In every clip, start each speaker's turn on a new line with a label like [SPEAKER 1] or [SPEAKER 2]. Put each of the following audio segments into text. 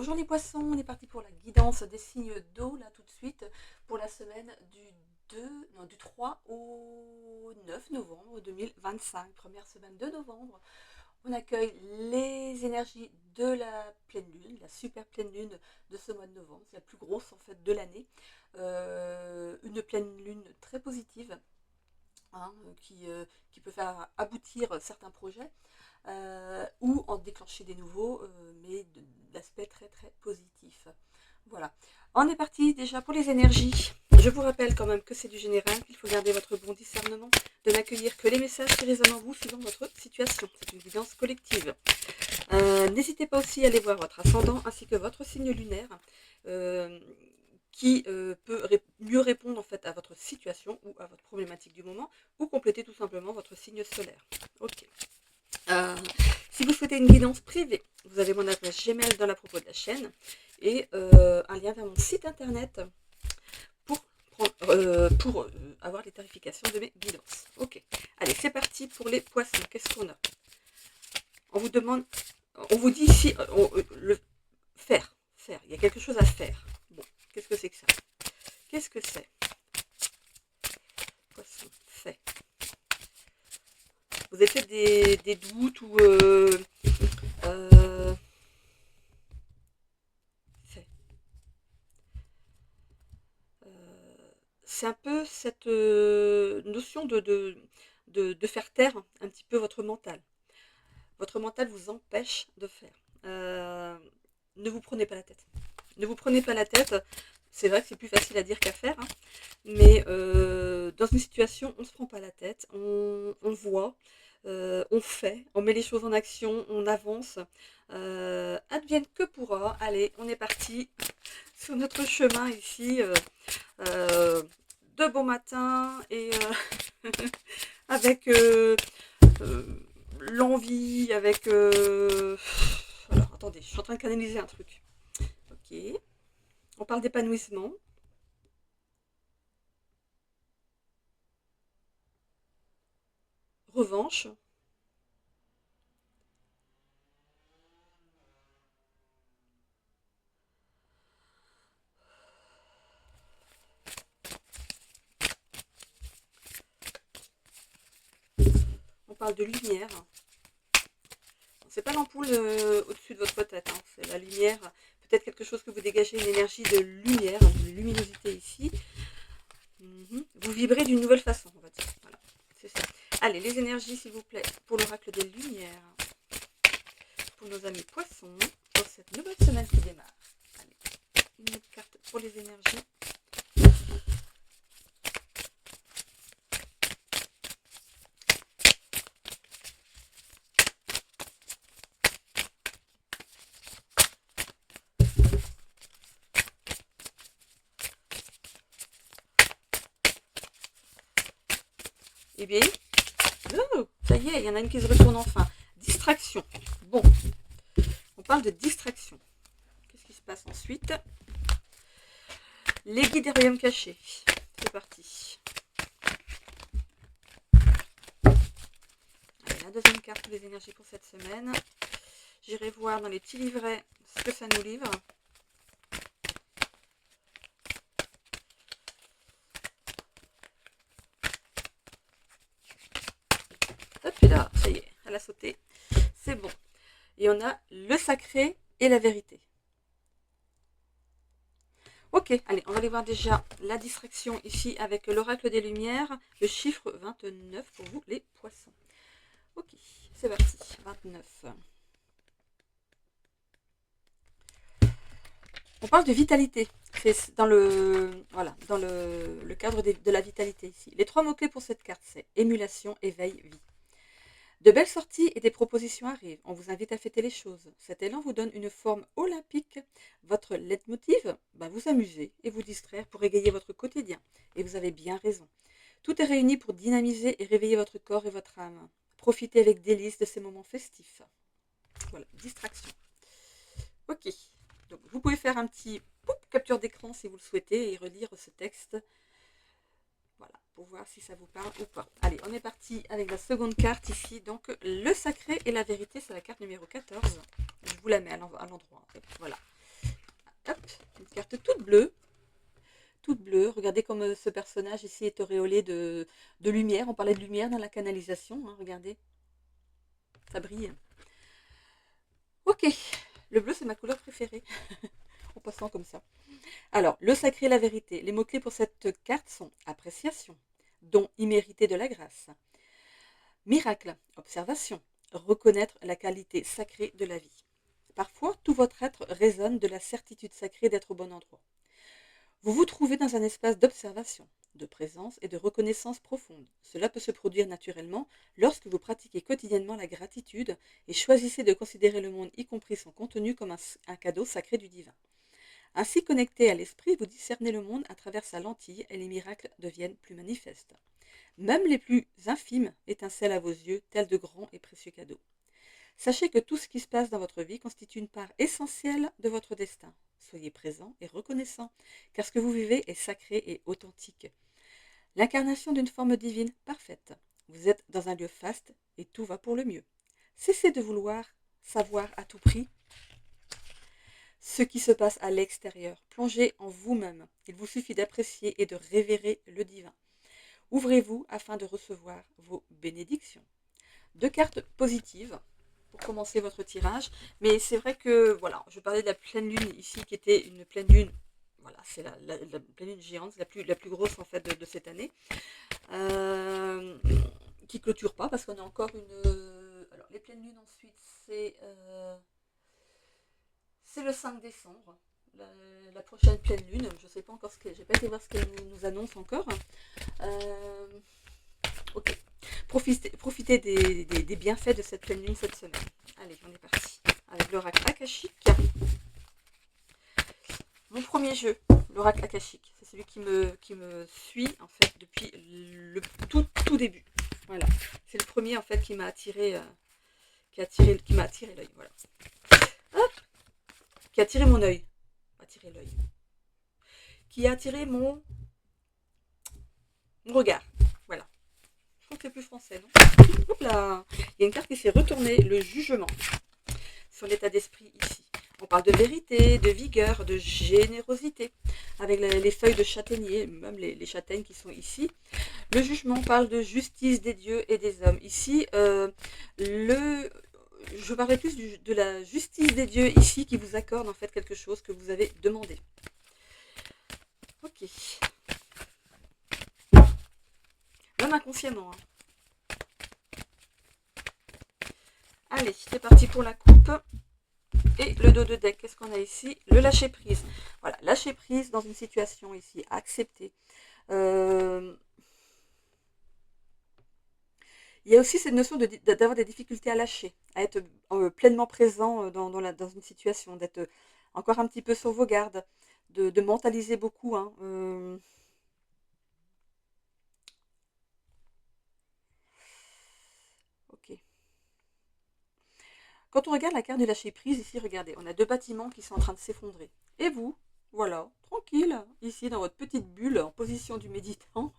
[SPEAKER 1] Bonjour les poissons, on est parti pour la guidance des signes d'eau là tout de suite pour la semaine du 3 au 9 novembre 2025, première semaine de novembre. On accueille les énergies de la pleine lune, la super pleine lune de ce mois de novembre, c'est la plus grosse en fait de l'année. Une pleine lune très positive, hein, qui peut faire aboutir certains projets ou en déclencher des nouveaux, mais d'aspect très très positif. Voilà. On est parti déjà pour les énergies. Je vous rappelle quand même que c'est du général, qu'il faut garder votre bon discernement, de n'accueillir que les messages qui résonnent en vous suivant votre situation. C'est une guidance collective. N'hésitez pas aussi à aller voir votre ascendant ainsi que votre signe lunaire, qui peut mieux répondre en fait à votre situation ou à votre problématique du moment, ou compléter tout simplement votre signe solaire. Ok. Si vous souhaitez une guidance privée, vous avez mon adresse Gmail dans la propos de la chaîne et un lien vers mon site internet pour avoir les tarifications de mes guidances. Ok, allez, c'est parti pour les poissons. Qu'est-ce qu'on a? On vous demande, on vous dit ici, le faire. Il y a quelque chose à faire. Bon, qu'est-ce que c'est que ça? Qu'est-ce que c'est? Poisson, fait. Vous avez peut-être des doutes ou c'est un peu cette notion de faire taire un petit peu votre mental. Votre mental vous empêche de faire. Ne vous prenez pas la tête. Ne vous prenez pas la tête. C'est vrai que c'est plus facile à dire qu'à faire, hein, mais dans une situation, on ne se prend pas la tête, on voit, on fait, on met les choses en action, on avance. Advienne que pourra. Allez, on est parti sur notre chemin ici. De bon matin et avec l'envie, avec... Alors, attendez, je suis en train de canaliser un truc. Ok. On parle d'épanouissement. Revanche. On parle de lumière. C'est pas l'ampoule au-dessus de votre tête, hein. C'est la lumière. Peut-être quelque chose que vous dégagez, une énergie de lumière, de luminosité ici. Vous vibrez d'une nouvelle façon, on va dire. Voilà, c'est ça. Allez, les énergies, s'il vous plaît, pour l'oracle des lumières. Pour nos amis poissons, pour cette nouvelle semaine qui démarre. Allez, une autre carte pour les énergies. Eh bien, oh, ça y est, il y en a une qui se retourne enfin. Distraction. Bon, on parle de distraction. Qu'est-ce qui se passe ensuite? Les guides des royaumes cachés. C'est parti. Allez, la deuxième carte des énergies pour cette semaine. J'irai voir dans les petits livrets ce que ça nous livre. Hop là, ça y est, elle a sauté. C'est bon. Et on a le sacré et la vérité. Ok, allez, on va aller voir déjà la distraction ici avec l'oracle des lumières, le chiffre 29 pour vous les poissons. Ok, c'est parti, 29. On parle de vitalité, c'est dans le, voilà, dans le cadre de la vitalité ici. Les trois mots-clés pour cette carte, c'est émulation, éveil, vie. De belles sorties et des propositions arrivent. On vous invite à fêter les choses. Cet élan vous donne une forme olympique. Votre leitmotiv, vous amuser et vous distraire pour égayer votre quotidien. Et vous avez bien raison. Tout est réuni pour dynamiser et réveiller votre corps et votre âme. Profitez avec délice de ces moments festifs. Voilà, distraction. Ok, donc vous pouvez faire un petit capture d'écran si vous le souhaitez et relire ce texte. Voilà, pour voir si ça vous parle ou pas. Allez, on est parti avec la seconde carte ici. Donc, le sacré et la vérité, c'est la carte numéro 14. Je vous la mets à l'endroit. En fait. Voilà. carte toute bleue. Toute bleue. Regardez comme ce personnage ici est auréolé de lumière. On parlait de lumière dans la canalisation, hein, regardez. Ça brille. Ok, le bleu c'est ma couleur préférée. En passant comme ça. Alors, le sacré et la vérité. Les mots-clés pour cette carte sont appréciation, don immérité de la grâce, miracle, observation, reconnaître la qualité sacrée de la vie. Parfois, tout votre être résonne de la certitude sacrée d'être au bon endroit. Vous vous trouvez dans un espace d'observation, de présence et de reconnaissance profonde. Cela peut se produire naturellement lorsque vous pratiquez quotidiennement la gratitude et choisissez de considérer le monde, y compris son contenu, comme un cadeau sacré du divin. Ainsi connecté à l'esprit, vous discernez le monde à travers sa lentille et les miracles deviennent plus manifestes. Même les plus infimes étincellent à vos yeux, tels de grands et précieux cadeaux. Sachez que tout ce qui se passe dans votre vie constitue une part essentielle de votre destin. Soyez présent et reconnaissant, car ce que vous vivez est sacré et authentique. L'incarnation d'une forme divine parfaite. Vous êtes dans un lieu faste et tout va pour le mieux. Cessez de vouloir savoir à tout prix ce qui se passe à l'extérieur. Plongez en vous-même. Il vous suffit d'apprécier et de révérer le divin. Ouvrez-vous afin de recevoir vos bénédictions. 2 cartes positives pour commencer votre tirage. Mais c'est vrai que, voilà, je parlais de la pleine lune ici, qui était une pleine lune. Voilà, c'est la pleine lune géante, la plus grosse en fait de cette année. Qui clôture pas parce qu'on a encore une... alors, les pleines lunes ensuite, c'est le 5 décembre. La prochaine pleine lune, je ne sais pas encore ce qu'elle... J'ai pas été voir ce qu'elle nous annonce encore. Ok. Profitez des bienfaits de cette pleine lune cette semaine. Allez, on est parti. Avec l'oracle akashique. Mon premier jeu, l'oracle akashique. C'est celui qui me suit en fait depuis le tout début. Voilà. C'est le premier en fait qui m'a attiré, qui m'a attiré l'œil. Voilà. Hop. Qui a attiré mon œil. Attiré l'œil. Qui a attiré mon regard. Voilà. Je trouve que c'est plus français, non? Hop là. Il y a une carte qui s'est retournée, le jugement, sur l'état d'esprit ici. On parle de vérité, de vigueur, de générosité, avec les feuilles de châtaignier, même les châtaignes qui sont ici. Le jugement parle de justice des dieux et des hommes. Ici, je parlais plus de la justice des dieux ici, qui vous accorde en fait quelque chose que vous avez demandé. Ok. Même inconsciemment. Hein. Allez, c'est parti pour la coupe. Et le dos de deck, qu'est-ce qu'on a ici? Le lâcher prise. Voilà, lâcher prise dans une situation ici, accepter. Il y a aussi cette notion d'avoir des difficultés à lâcher, à être pleinement présent dans une situation, d'être encore un petit peu sur vos gardes, de mentaliser beaucoup. Hein, ok. Quand on regarde la carte du lâcher prise, ici, regardez, on a 2 bâtiments qui sont en train de s'effondrer. Et vous, voilà, tranquille, ici, dans votre petite bulle, en position du méditant,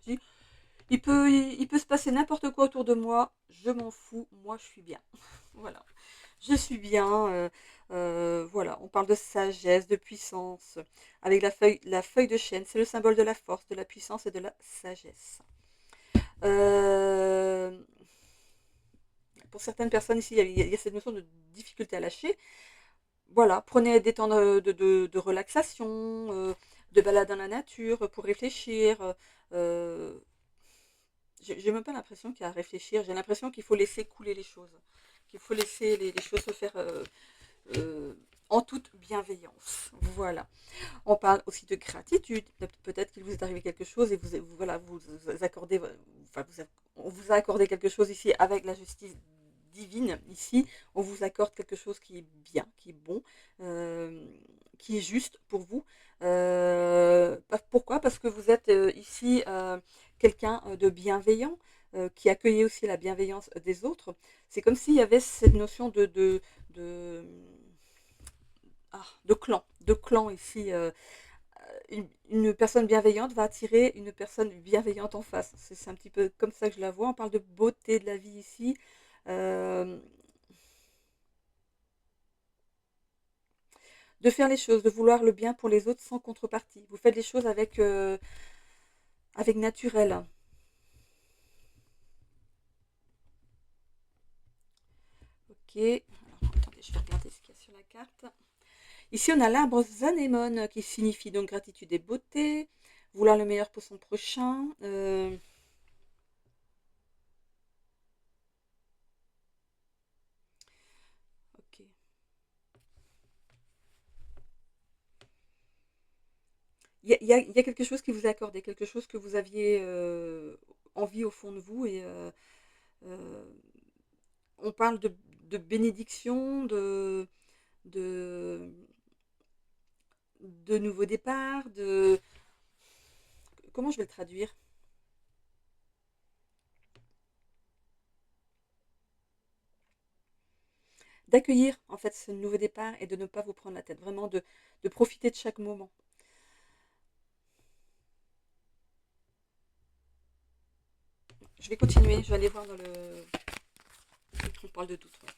[SPEAKER 1] il peut se passer n'importe quoi autour de moi, je m'en fous, moi je suis bien. Voilà, je suis bien. Voilà, on parle de sagesse, de puissance, avec la feuille de chêne, c'est le symbole de la force, de la puissance et de la sagesse. Pour certaines personnes ici, il y a cette notion de difficulté à lâcher. Voilà, prenez des temps de relaxation, de balade dans la nature pour réfléchir. J'ai même pas l'impression qu'il y a à réfléchir, j'ai l'impression qu'il faut laisser couler les choses, qu'il faut laisser les choses se faire en toute bienveillance. Voilà. On parle aussi de gratitude, peut-être qu'il vous est arrivé quelque chose et voilà, vous accordez, enfin, on vous a accordé quelque chose ici avec la justice divine, ici, on vous accorde quelque chose qui est bien, qui est bon, qui est juste pour vous. Pourquoi? Parce que vous êtes ici quelqu'un de bienveillant, qui accueillait aussi la bienveillance des autres. C'est comme s'il y avait cette notion de, de clan ici. Une personne bienveillante va attirer une personne bienveillante en face. C'est un petit peu comme ça que je la vois. On parle de beauté de la vie ici. de faire les choses, de vouloir le bien pour les autres sans contrepartie. Vous faites les choses avec naturel. Ok. Alors, attendez, je vais regarder ce qu'il y a sur la carte. Ici, on a l'arbre Zanémone qui signifie donc gratitude et beauté, vouloir le meilleur pour son prochain. Ok. Il y a quelque chose qui vous est accordé, quelque chose que vous aviez envie au fond de vous et euh, on parle de bénédiction, de, de nouveau départ, de... Comment je vais le traduire? D'accueillir en fait ce nouveau départ et de ne pas vous prendre la tête, vraiment de profiter de chaque moment. Je vais continuer, je vais aller voir dans le... On parle de doute. Ouais.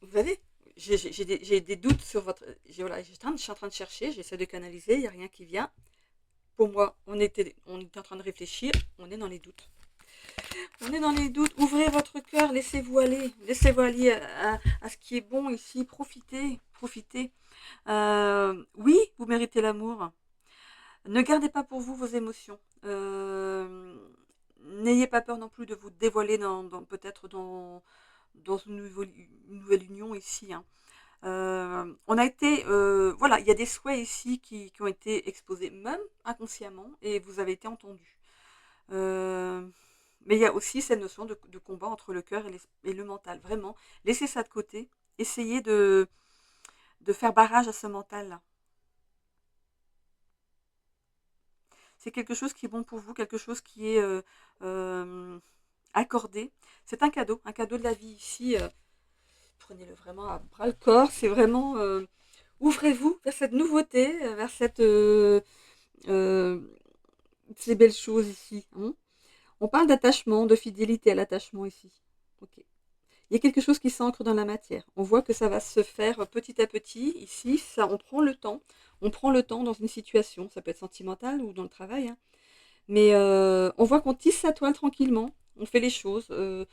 [SPEAKER 1] Vous savez, j'ai des doutes sur votre... Voilà, je suis en train de chercher, j'essaie de canaliser, il n'y a rien qui vient. Pour moi, on était en train de réfléchir, on est dans les doutes. On est dans les doutes. Ouvrez votre cœur, laissez-vous aller. Laissez-vous aller à ce qui est bon ici. Profitez, profitez. Oui, vous méritez l'amour. Ne gardez pas pour vous vos émotions. N'ayez pas peur non plus de vous dévoiler peut-être dans une nouvelle union ici. Hein. On a été, voilà, il y a des souhaits ici qui ont été exposés, même inconsciemment, et vous avez été entendu. Euh, mais il y a aussi cette notion de combat entre le cœur et le mental. Vraiment, laissez ça de côté. Essayez de faire barrage à ce mental-là. C'est quelque chose qui est bon pour vous, quelque chose qui est euh, accordé. C'est un cadeau de la vie ici. Prenez-le vraiment à bras le corps. C'est vraiment ouvrez-vous vers cette nouveauté, vers euh, ces belles choses ici. Hein. On parle d'attachement, de fidélité à l'attachement ici. Ok. Il y a quelque chose qui s'ancre dans la matière. On voit que ça va se faire petit à petit. Ici, ça, on prend le temps. On prend le temps dans une situation. Ça peut être sentimental ou dans le travail. Hein. Mais on voit qu'on tisse sa toile tranquillement. On fait les choses euh,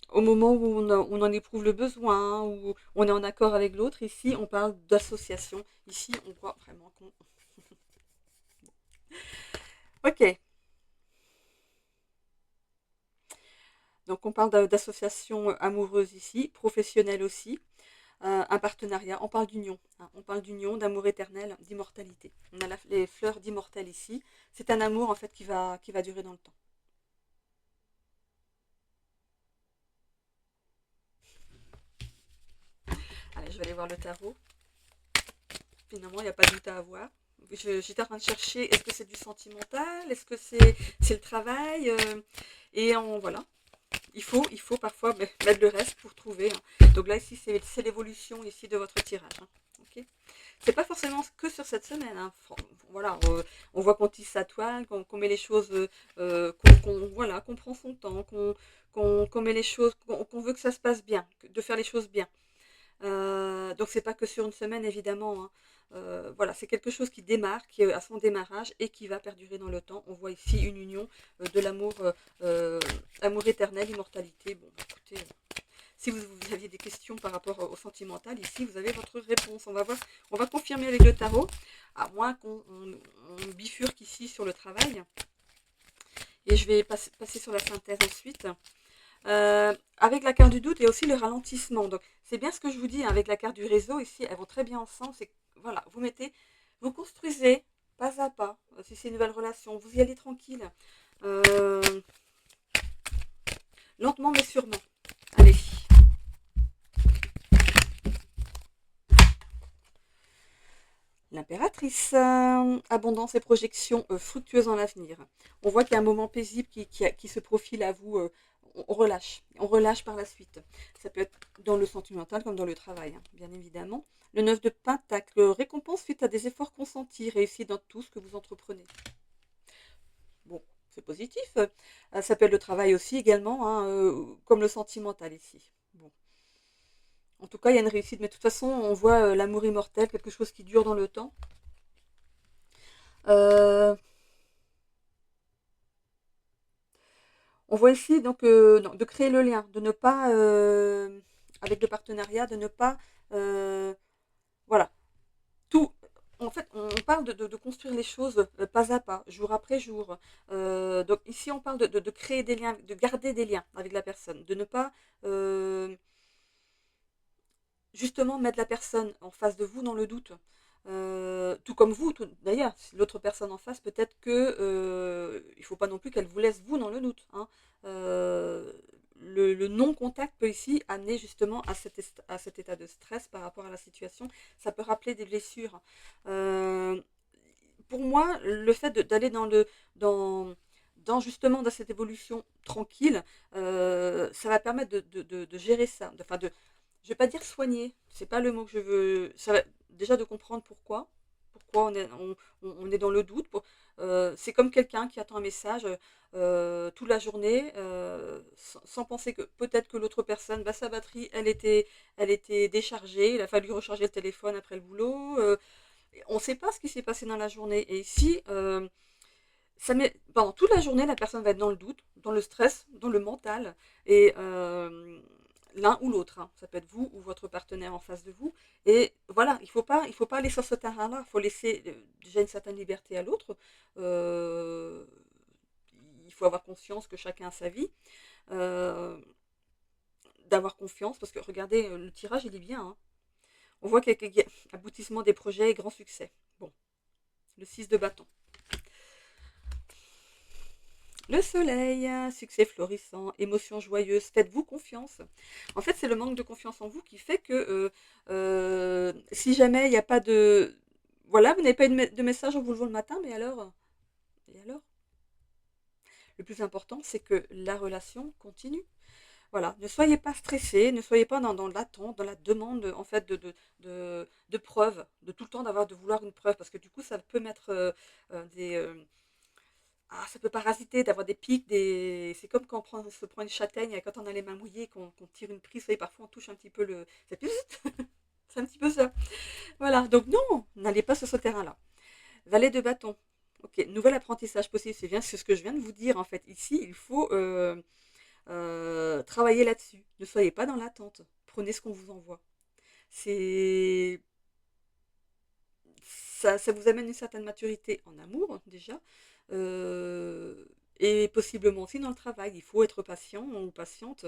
[SPEAKER 1] au moment où on en éprouve le besoin, où on est en accord avec l'autre. Ici, on parle d'association. Ici, on voit vraiment qu'on... Ok. Donc, on parle d'association amoureuse ici, professionnelle aussi. Un partenariat, on parle d'union, hein, on parle d'union, d'amour éternel, d'immortalité. On a les fleurs d'immortel ici. C'est un amour en fait qui va durer dans le temps. Allez, je vais aller voir le tarot. Finalement, il n'y a pas de doute à avoir. J'étais en train de chercher, est-ce que c'est du sentimental, est-ce que c'est le travail voilà, il faut parfois mettre le reste pour trouver. Hein. Donc là, ici, c'est l'évolution ici de votre tirage. Hein. Okay. C'est pas forcément que sur cette semaine. Hein. Voilà, on voit qu'on tisse sa toile, qu'on met les choses, voilà, qu'on prend son temps, qu'on met les choses, qu'on veut que ça se passe bien, de faire les choses bien. Donc c'est pas que sur une semaine évidemment. Hein. Voilà, c'est quelque chose qui démarre, qui est à son démarrage et qui va perdurer dans le temps. On voit ici une union de l'amour, amour éternel, immortalité. Bon, écoutez, si vous aviez des questions par rapport au sentimental, ici vous avez votre réponse. On va confirmer avec le tarot, à moins qu'on bifurque ici sur le travail. Et je vais passer sur la synthèse ensuite. Avec la carte du doute, il y a aussi le ralentissement. Donc, c'est bien ce que je vous dis, hein, avec la carte du réseau, ici, elles vont très bien ensemble. C'est voilà, vous construisez pas à pas. Si c'est une nouvelle relation, vous y allez tranquille. Euh, Lentement mais sûrement. Allez. L'impératrice, abondance et projection fructueuse en l'avenir. On voit qu'il y a un moment paisible qui se profile à vous. On relâche par la suite. Ça peut être dans le sentimental comme dans le travail, hein, bien évidemment. Le 9 de Pentacle, récompense suite à des efforts consentis, réussis dans tout ce que vous entreprenez. Bon, c'est positif. Ça peut être le travail aussi également, hein, comme le sentimental ici. Bon. En tout cas, il y a une réussite, mais de toute façon, on voit l'amour immortel, quelque chose qui dure dans le temps. Euh, on voit ici donc de créer le lien, de ne pas, avec le partenariat, de ne pas, euh, voilà, tout. En fait, on parle de construire les choses pas à pas, jour après jour. Donc ici, on parle de créer des liens, de garder des liens avec la personne, de ne pas euh, justement mettre la personne en face de vous dans le doute. Tout comme vous, d'ailleurs, si l'autre personne en face, peut-être que il ne faut pas non plus qu'elle vous laisse vous dans le doute, hein. Euh, le non-contact peut ici amener justement à cet état de stress par rapport à la situation. Ça peut rappeler des blessures. Euh, pour moi, le fait d'aller dans, dans justement dans cette évolution tranquille, ça va permettre de gérer ça, enfin je vais pas dire soigner, c'est pas le mot que je veux. Ça va, déjà de comprendre pourquoi on est dans le doute. C'est comme quelqu'un qui attend un message toute la journée sans penser que peut-être que l'autre personne, bah, sa batterie, elle était déchargée, il a fallu recharger le téléphone après le boulot. On ne sait pas ce qui s'est passé dans la journée. Et ici, pendant toute la journée, la personne va être dans le doute, dans le stress, dans le mental. Et l'un ou l'autre, hein. Ça peut être vous ou votre partenaire en face de vous. Et voilà, il faut pas aller sur ce terrain-là. Il faut laisser déjà une certaine liberté à l'autre. Euh, il faut avoir conscience que chacun a sa vie. Euh, d'avoir confiance, parce que regardez, le tirage, il est bien, hein. On voit qu'il y a aboutissement des projets et grand succès. Bon, le 6 de bâton. Le soleil, succès florissant, émotions joyeuses, faites-vous confiance. En fait, c'est le manque de confiance en vous qui fait que si jamais il n'y a pas de... Voilà, vous n'avez pas de message en vous levant le matin, mais alors? Et alors? Le plus important, c'est que la relation continue. Voilà, ne soyez pas stressé, ne soyez pas dans l'attente, dans la demande en fait de preuves, de tout le temps de vouloir une preuve, parce que du coup, ça peut mettre des... ça peut parasiter, d'avoir des pics, des... c'est comme quand se prend une châtaigne, quand on a les mains mouillées, qu'on tire une prise, et parfois on touche un petit peu le... C'est un petit peu ça. Voilà, donc non, n'allez pas sur ce terrain-là. Valet de bâton. Ok, nouvel apprentissage possible, c'est ce que je viens de vous dire en fait. Ici, il faut travailler là-dessus. Ne soyez pas dans l'attente. Prenez ce qu'on vous envoie. C'est ça vous amène une certaine maturité en amour déjà, euh, et possiblement aussi dans le travail. Il faut être patient ou patiente.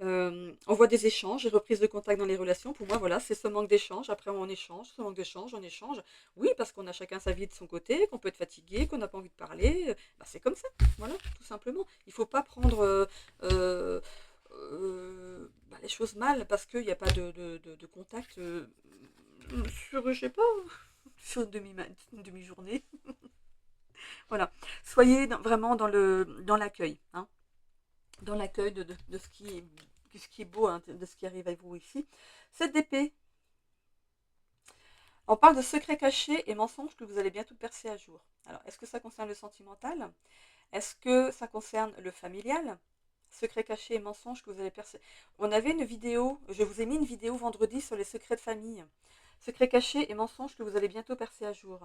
[SPEAKER 1] On voit des échanges et reprises de contact dans les relations. Pour moi, voilà, c'est ce manque d'échange. Après, on échange, ce manque d'échange, on échange. Oui, parce qu'on a chacun sa vie de son côté, qu'on peut être fatigué, qu'on n'a pas envie de parler. Bah, c'est comme ça, voilà, tout simplement. Il ne faut pas prendre les choses mal parce qu'il n'y a pas de contact sur, je sais pas, sur une demi-journée. Voilà. Soyez vraiment dans l'accueil, hein, dans l'accueil de ce qui est beau, hein, de ce qui arrive à vous ici. Cette d'épée, on parle de secrets cachés et mensonges que vous allez bientôt percer à jour. Alors, est-ce que ça concerne le sentimental? Est-ce que ça concerne le familial? Secrets cachés et mensonges que vous allez percer. On avait une vidéo, je vous ai mis une vidéo vendredi sur les secrets de famille. Secrets cachés et mensonges que vous allez bientôt percer à jour.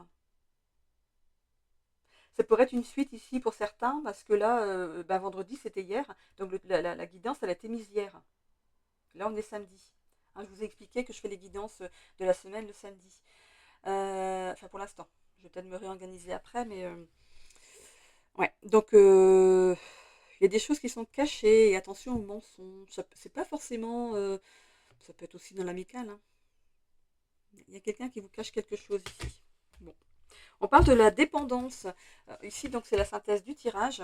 [SPEAKER 1] Ça pourrait être une suite ici pour certains, parce que là, vendredi, c'était hier. Donc la guidance, elle a été mise hier. Là, on est samedi. Hein, je vous ai expliqué que je fais les guidances de la semaine le samedi. Enfin, pour l'instant. Je vais peut-être me réorganiser après, mais... ouais, donc... il y a des choses qui sont cachées, et attention aux mensonges. C'est pas forcément... ça peut être aussi dans l'amical, hein. Il y a quelqu'un qui vous cache quelque chose ici. Bon. On parle de la dépendance. Ici, donc, c'est la synthèse du tirage.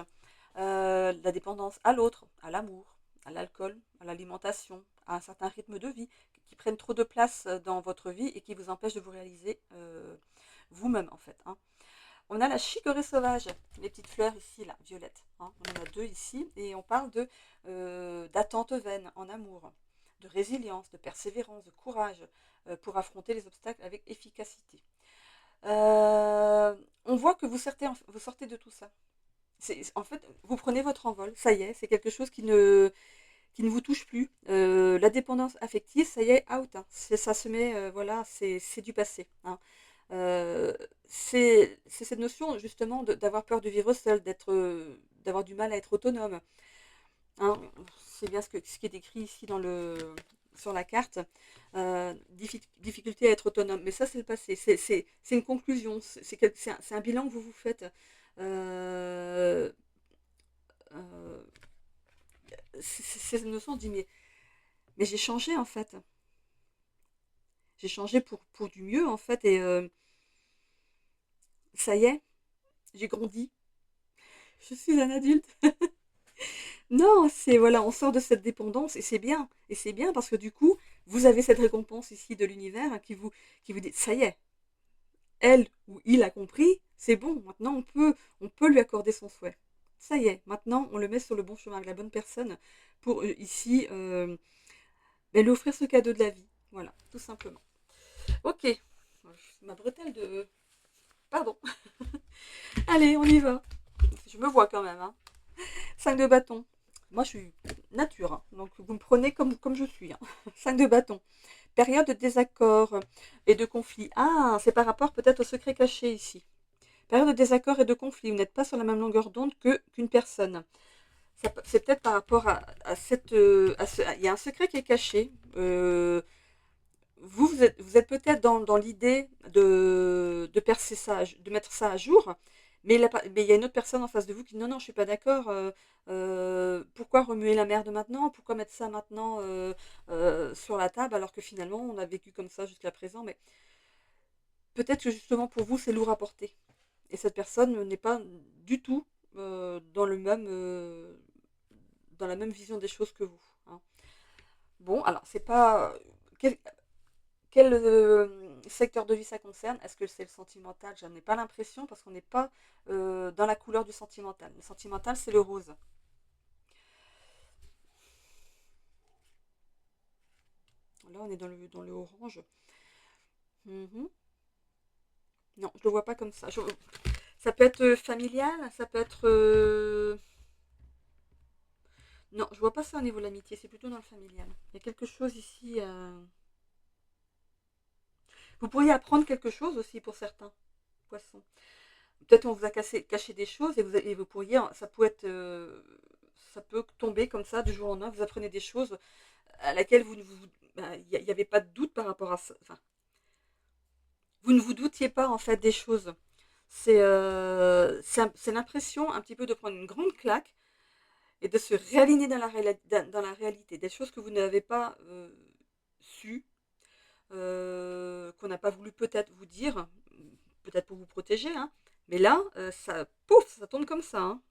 [SPEAKER 1] La dépendance à l'autre, à l'amour, à l'alcool, à l'alimentation, à un certain rythme de vie, qui prennent trop de place dans votre vie et qui vous empêchent de vous réaliser vous-même, en fait, hein. On a la chicorée sauvage, les petites fleurs ici, là, violettes, hein. On en a deux ici, et on parle d'attente vaine en amour, de résilience, de persévérance, de courage pour affronter les obstacles avec efficacité. On voit que vous sortez de tout ça. En fait, vous prenez votre envol, ça y est, c'est quelque chose qui ne vous touche plus. La dépendance affective, ça y est, out, hein. Ça se met, voilà, c'est du passé, hein. Euh, c'est cette notion justement d'avoir peur de vivre seul, d'avoir du mal à être autonome, hein. C'est bien ce qui est écrit ici sur la carte. Difficulté à être autonome. Mais ça, c'est le passé. C'est une conclusion. C'est un bilan que vous vous faites. Euh, euh, c'est cette notion, on dit, mais j'ai changé en fait. J'ai changé pour du mieux en fait. Et ça y est, j'ai grandi. Je suis un adulte. Non, c'est voilà, on sort de cette dépendance et c'est bien. Et c'est bien parce que du coup, vous avez cette récompense ici de l'univers, hein, qui vous dit, ça y est, elle ou il a compris, c'est bon, maintenant on peut lui accorder son souhait. Ça y est, maintenant on le met sur le bon chemin avec la bonne personne pour ici lui offrir ce cadeau de la vie. Voilà, tout simplement. Ok, ma bretelle de... Pardon. Allez, on y va. Je me vois quand même, hein. 5 de bâton. Moi je suis nature, hein, donc vous me prenez comme je suis, hein. 5 de bâton. Période de désaccord et de conflit. Ah, c'est par rapport peut-être au secret caché ici. Période de désaccord et de conflit. Vous n'êtes pas sur la même longueur d'onde qu'une personne. C'est peut-être par rapport à cette... il y a un secret qui est caché. Vous êtes peut-être dans l'idée de percer ça, de mettre ça à jour, mais il y a une autre personne en face de vous qui dit non, non, je suis pas d'accord. Pourquoi remuer la merde maintenant? Pourquoi mettre ça maintenant sur la table alors que finalement on a vécu comme ça jusqu'à présent? Mais peut-être que justement pour vous c'est lourd à porter. Et cette personne n'est pas du tout dans la même vision des choses que vous, hein. Bon, alors c'est pas quel secteur de vie ça concerne. Est-ce que c'est le sentimental? J'en ai pas l'impression parce qu'on n'est pas dans la couleur du sentimental. Le sentimental, c'est le rose. Là, on est dans le orange. Mhm. Non, je le vois pas comme ça. Ça peut être familial, ça peut être... Non, je vois pas ça au niveau de l'amitié, c'est plutôt dans le familial. Il y a quelque chose ici... Vous pourriez apprendre quelque chose aussi pour certains poissons. Peut-être on vous a caché des choses et vous pourriez, ça peut tomber comme ça du jour au lendemain. Vous apprenez des choses à laquelle il n'y avait pas de doute par rapport à ça. Enfin, vous ne vous doutiez pas en fait des choses. C'est l'impression un petit peu de prendre une grande claque et de se réaligner dans la réalité. Des choses que vous n'avez pas su, qu'on n'a pas voulu peut-être vous dire, peut-être pour vous protéger, hein. Mais là, ça, pouf, ça tombe comme ça, hein.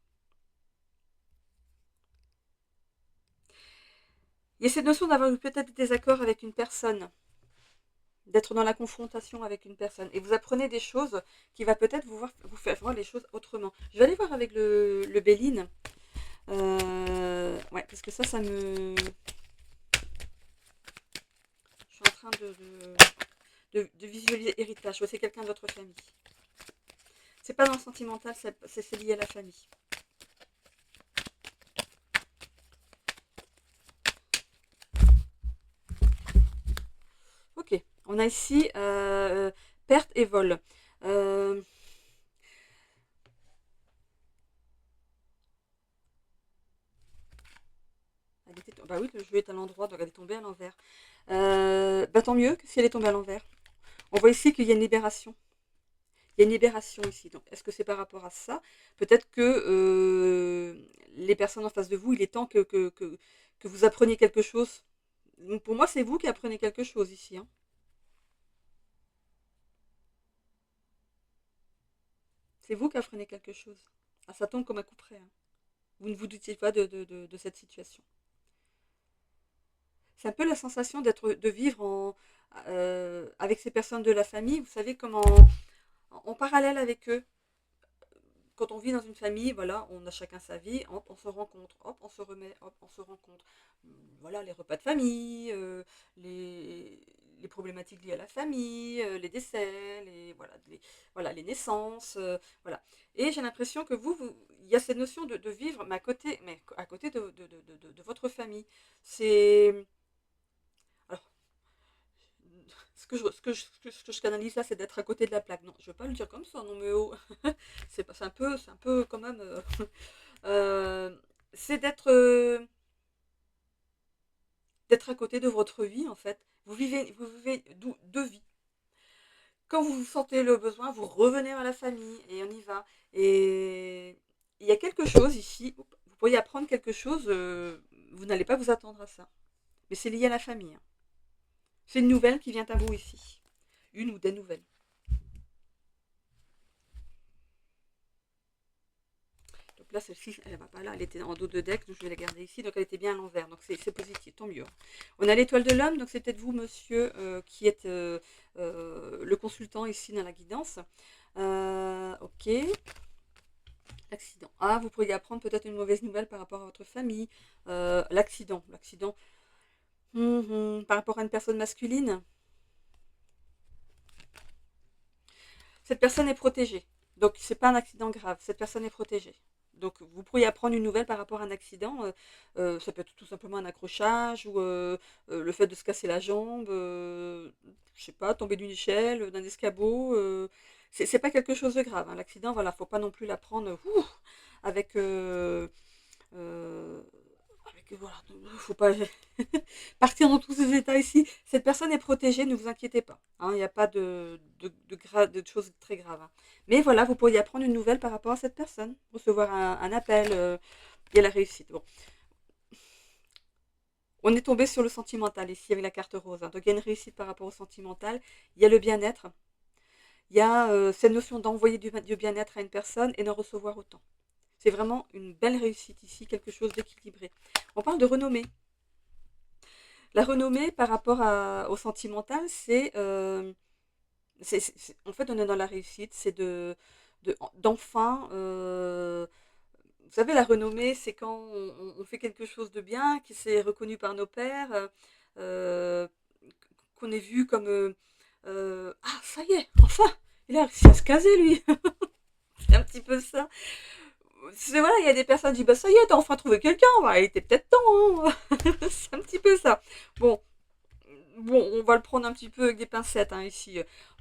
[SPEAKER 1] Il y a cette notion d'avoir eu peut-être des désaccords avec une personne, d'être dans la confrontation avec une personne. Et vous apprenez des choses qui va peut-être vous faire voir les choses autrement. Je vais aller voir avec le Béline. Ouais, parce que ça me... Je suis en train de visualiser héritage. Ouais, c'est quelqu'un de votre famille. C'est pas dans le sentimental, c'est lié à la famille. Ok, on a ici perte et vol. Euh, Bah oui, le jeu est à l'endroit, donc elle est tombée à l'envers. Bah tant mieux que si elle est tombée à l'envers. On voit ici qu'il y a une libération. Il y a une libération ici. Donc, est-ce que c'est par rapport à ça? Peut-être que les personnes en face de vous, il est temps que vous appreniez quelque chose. Donc, pour moi, c'est vous qui apprenez quelque chose ici, hein. C'est vous qui apprenez quelque chose. Ah, ça tombe comme un coup près, hein. Vous ne vous doutiez pas de cette situation. C'est un peu la sensation de vivre avec ces personnes de la famille, vous savez, comme en parallèle avec eux. quand on vit dans une famille, voilà, on a chacun sa vie, hop, on se rencontre, hop, on se remet, hop, on se rencontre. Voilà, les repas de famille, les, les problématiques liées à la famille, les décès, voilà, les naissances, voilà. Et j'ai l'impression que il y a cette notion de vivre, mais à côté de votre famille. C'est, alors, ce que je canalise là, c'est d'être à côté de la plaque. Non, je ne veux pas le dire comme ça, non mais oh, c'est un peu quand même, euh, c'est d'être à côté de votre vie en fait. Vous vivez deux vies. Quand vous sentez le besoin, vous revenez à la famille et on y va. Et il y a quelque chose ici, vous pourriez apprendre quelque chose, vous n'allez pas vous attendre à ça. Mais c'est lié à la famille, hein. C'est une nouvelle qui vient à vous ici. Une ou des nouvelles. Donc là, celle-ci, elle va pas là, elle était en dos de deck, donc je vais la garder ici. Donc elle était bien à l'envers, donc c'est positif, tant mieux. On a l'étoile de l'homme, donc c'est peut-être vous, monsieur, qui êtes le consultant ici dans la guidance. Ok. L'accident. Ah, vous pourriez apprendre peut-être une mauvaise nouvelle par rapport à votre famille. L'accident. Par rapport à une personne masculine. Cette personne est protégée. Donc, c'est pas un accident grave. Cette personne est protégée. Donc, vous pourriez apprendre une nouvelle par rapport à un accident. Ça peut être tout simplement un accrochage ou le fait de se casser la jambe. Je sais pas, tomber d'une échelle, d'un escabeau. C'est pas quelque chose de grave, hein. L'accident, voilà, faut pas non plus la prendre avec. Euh, voilà, faut pas partir dans tous ces états ici. Cette personne est protégée, ne vous inquiétez pas, hein. Il n'y a pas de choses très graves, hein. Mais voilà, vous pourriez apprendre une nouvelle par rapport à cette personne, recevoir un appel, il y a la réussite. Bon. On est tombé sur le sentimental ici avec la carte rose, hein. Donc il y a une réussite par rapport au sentimental, il y a le bien-être, il y a cette notion d'envoyer du bien-être à une personne et d'en recevoir autant. C'est vraiment une belle réussite ici, quelque chose d'équilibré. On parle de renommée. La renommée par rapport au sentimental, en fait, on est dans la réussite, c'est d'enfin, vous savez, la renommée, c'est quand on fait quelque chose de bien, qui s'est reconnu par nos pairs, euh, qu'on est vu comme, ah, ça y est, enfin, il a réussi à se caser, lui. C'est un petit peu ça. C'est voilà, il y a des personnes qui disent, bah ça y est, t'as enfin trouvé quelqu'un, bah, il était peut-être temps, hein. C'est un petit peu ça. Bon, Bon, on va le prendre un petit peu avec des pincettes, hein, ici.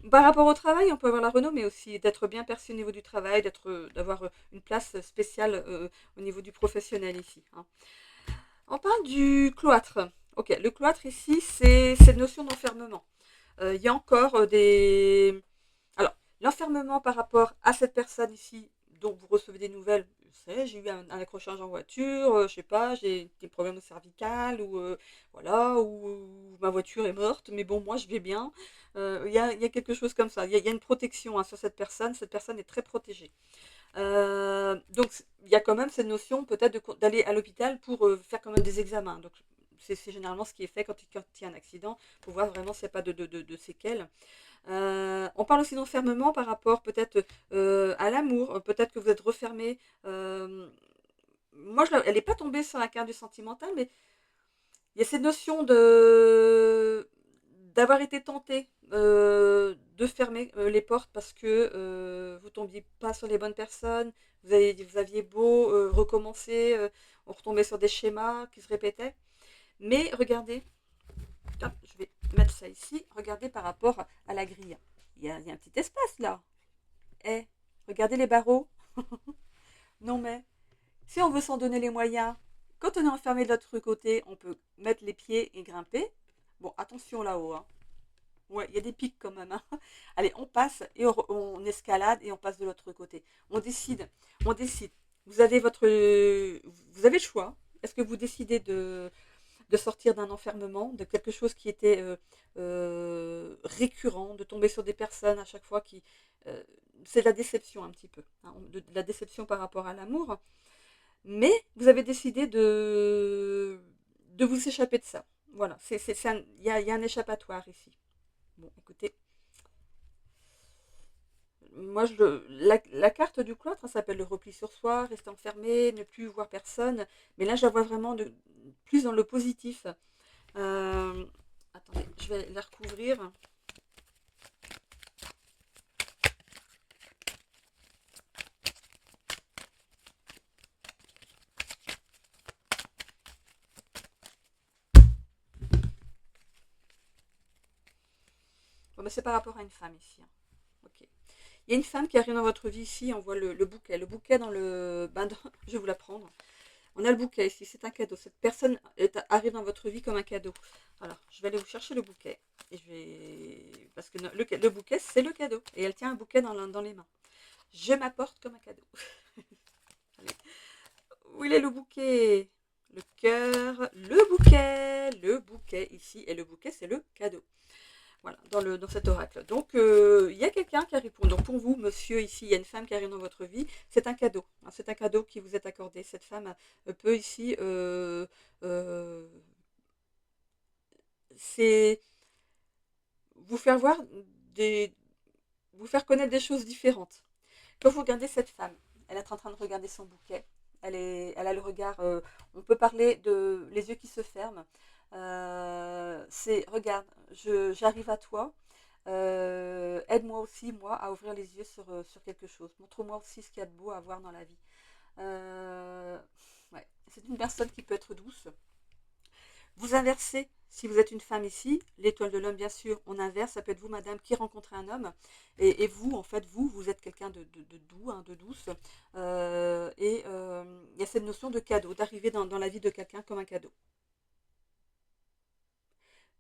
[SPEAKER 1] Par rapport au travail, on peut avoir la renommée aussi, d'être bien perçu au niveau du travail, d'avoir une place spéciale au niveau du professionnel ici, hein. On parle du cloître. Ok, le cloître ici, c'est cette notion d'enfermement. Il y a encore des... Alors, l'enfermement par rapport à cette personne ici, dont vous recevez des nouvelles, j'ai eu un accrochage en voiture, je sais pas, j'ai des problèmes au cervical, ou voilà, ou ma voiture est morte, mais bon, moi je vais bien. Il y a quelque chose comme ça, il y a une protection, hein, sur cette personne est très protégée. Donc il y a quand même cette notion peut-être d'aller à l'hôpital pour faire quand même des examens. Donc c'est généralement ce qui est fait quand il y a un accident, pour voir vraiment s'il n'y a pas de séquelles. On parle aussi d'enfermement par rapport peut-être à l'amour. Peut-être que vous êtes refermé. Moi, elle n'est pas tombée sur la carte du sentimental, mais il y a cette notion d'avoir été tenté de fermer les portes parce que vous tombiez pas sur les bonnes personnes. Vous aviez beau recommencer, on retombait sur des schémas qui se répétaient. Mais regardez, hop, je vais mettre ça ici. Regardez par rapport à la grille. Il y a un petit espace là. Eh, regardez les barreaux. Non mais, si on veut s'en donner les moyens, quand on est enfermé de l'autre côté, on peut mettre les pieds et grimper. Bon, attention là-haut, hein. Ouais, il y a des pics quand même, hein. Allez, on passe et on escalade et on passe de l'autre côté. On décide. Vous avez vous avez le choix. Est-ce que vous décidez de sortir d'un enfermement, de quelque chose qui était récurrent, de tomber sur des personnes à chaque fois qui... euh, c'est de la déception un petit peu, hein, de la déception par rapport à l'amour. Mais vous avez décidé de vous échapper de ça. Voilà, il y a un échappatoire ici. Bon, écoutez, moi moi, la carte du cloître, ça s'appelle le repli sur soi, rester enfermé, ne plus voir personne. Mais là, je la vois vraiment plus dans le positif. Euh, Attendez, je vais la recouvrir. Bon, mais c'est par rapport à une femme ici, hein. Ok. Il y a une femme qui arrive dans votre vie ici, on voit le bouquet. Le bouquet dans le... je vais vous la prendre. On a le bouquet ici, c'est un cadeau. Cette personne arrive dans votre vie comme un cadeau. Alors, je vais aller vous chercher le bouquet. Et je vais... Parce que le bouquet, c'est le cadeau. Et elle tient un bouquet dans les mains. Je m'apporte comme un cadeau. Allez. Où il est le bouquet? Le cœur, le bouquet ici. Et le bouquet, c'est le cadeau. Voilà, dans cet oracle. Donc, il y a quelqu'un qui arrive donc pour vous, monsieur, ici, il y a une femme qui arrive dans votre vie. C'est un cadeau, hein. C'est un cadeau qui vous est accordé. Cette femme peut ici, euh, c'est vous faire voir des, vous faire connaître des choses différentes. Quand vous regardez cette femme, elle est en train de regarder son bouquet. Elle a le regard, on peut parler de les yeux qui se ferment. C'est, regarde, j'arrive à toi. Aide-moi aussi, moi, à ouvrir les yeux sur quelque chose. Montre-moi aussi ce qu'il y a de beau à voir dans la vie. Euh, ouais. C'est une personne qui peut être douce. Vous inversez, si vous êtes une femme ici, l'étoile de l'homme, bien sûr, on inverse. Ça peut être vous, madame, qui rencontrez un homme. Et vous, en fait, vous êtes quelqu'un de doux, hein, de douce. Il y a cette notion de cadeau, d'arriver dans la vie de quelqu'un comme un cadeau.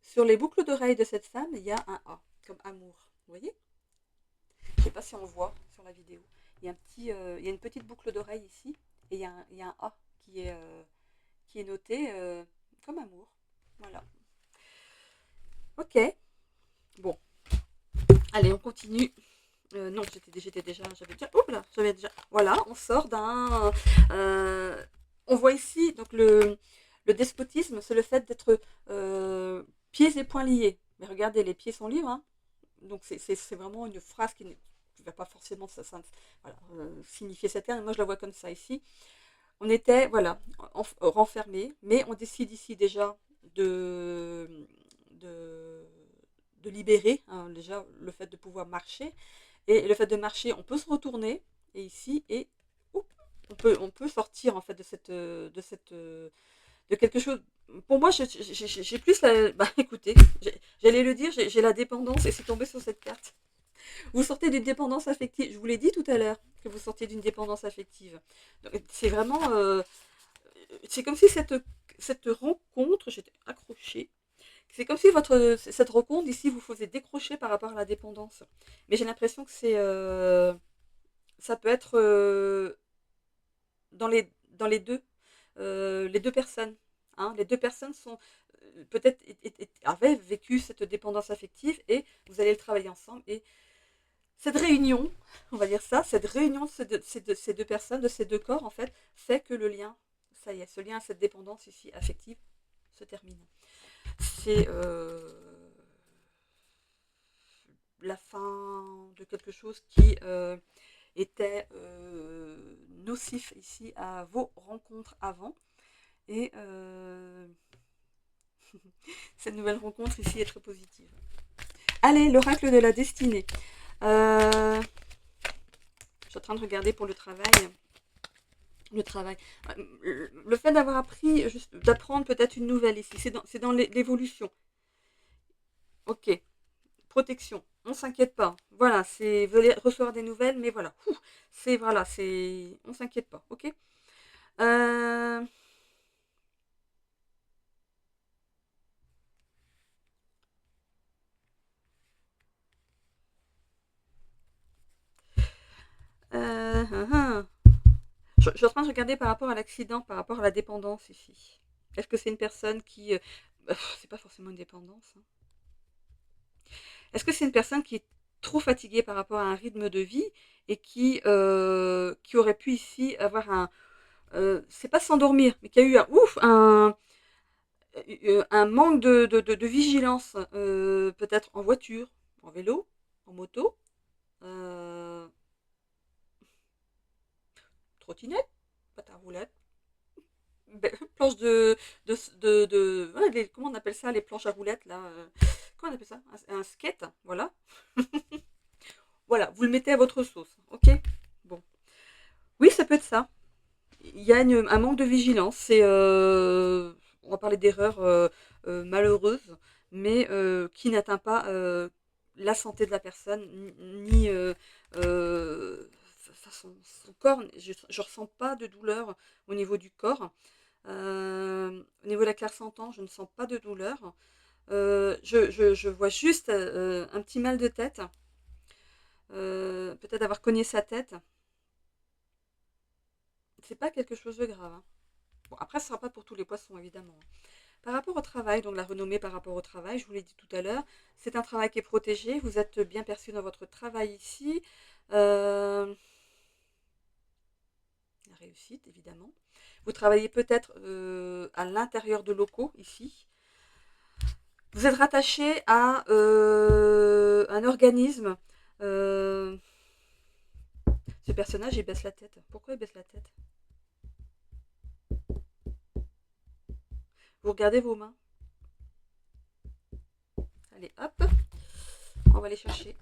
[SPEAKER 1] Sur les boucles d'oreilles de cette femme, il y a un A, comme amour. Vous voyez? Je ne sais pas si on voit sur la vidéo. Il y a une petite boucle d'oreille ici, et il y a un A qui est noté comme amour. Voilà. Ok. Bon. Allez, on continue. Non, j'avais déjà. Voilà, on sort d'un. On voit ici donc le despotisme, c'est le fait d'être pieds et poings liés. Mais regardez, les pieds sont libres, hein. Donc c'est vraiment une phrase qui ne va pas forcément voilà, signifier cette terme. Moi, je la vois comme ça ici. On était, voilà, renfermés, mais on décide ici déjà de, de, de libérer, hein, déjà le fait de pouvoir marcher. Et le fait de marcher, on peut se retourner, et ici, et oups, on peut sortir en fait de quelque chose. Pour moi, j'ai plus la. Bah écoutez, j'allais le dire, j'ai la dépendance, et c'est tombé sur cette carte. Vous sortez d'une dépendance affective. Je vous l'ai dit tout à l'heure que vous sortiez d'une dépendance affective. C'est vraiment. C'est comme si cette rencontre, j'étais accrochée. C'est comme si cette rencontre ici vous faisait décrocher par rapport à la dépendance. Mais j'ai l'impression que ça peut être dans les deux personnes. Hein. Les deux personnes sont peut-être avaient vécu cette dépendance affective et vous allez le travailler ensemble. Et cette réunion, on va dire ça, cette réunion de ces deux personnes, de ces deux corps, en fait, fait que le lien, ça y est, ce lien, cette dépendance ici affective se termine. C'est la fin de quelque chose qui était nocif ici à vos rencontres avant. Et cette nouvelle rencontre ici est très positive. Allez, l'oracle de la destinée. Je suis en train de regarder pour le travail. Le travail. Le fait d'avoir appris, d'apprendre peut-être une nouvelle ici, c'est dans l'évolution. Ok. Protection. On s'inquiète pas. Voilà, vous allez recevoir des nouvelles, mais voilà. On s'inquiète pas. Ok. Euh, euh, euh, euh. Je suis en train de regarder par rapport à l'accident, par rapport à la dépendance ici. Est-ce que c'est une personne qui... c'est pas forcément une dépendance, hein. Est-ce que c'est une personne qui est trop fatiguée par rapport à un rythme de vie et qui aurait pu ici avoir un... c'est pas s'endormir, mais qui a eu un manque de vigilance, peut-être en voiture, en vélo, en moto. Euh, trottinette, pâte à roulettes, planche ouais, comment on appelle ça, les planches à roulettes, là, comment on appelle ça? Un skate, voilà. Voilà, vous le mettez à votre sauce, ok? Bon. Oui, ça peut être ça. Il y a un manque de vigilance. On va parler d'erreur malheureuse, mais qui n'atteint pas la santé de la personne, ni son corps. Je ne ressens pas de douleur au niveau du corps. Au niveau de la claire-sentant, je ne sens pas de douleur. Je vois juste un petit mal de tête. Peut-être avoir cogné sa tête. C'est pas quelque chose de grave, hein. Bon, après, ce ne sera pas pour tous les poissons, évidemment. Par rapport au travail, donc la renommée par rapport au travail, je vous l'ai dit tout à l'heure, c'est un travail qui est protégé, vous êtes bien perçu dans votre travail ici. Euh, la réussite, évidemment. Vous travaillez peut-être à l'intérieur de locaux, ici. Vous êtes rattaché à un organisme. Euh, ce personnage, il baisse la tête. Pourquoi il baisse la tête? Vous regardez vos mains. Allez, hop, on va les chercher.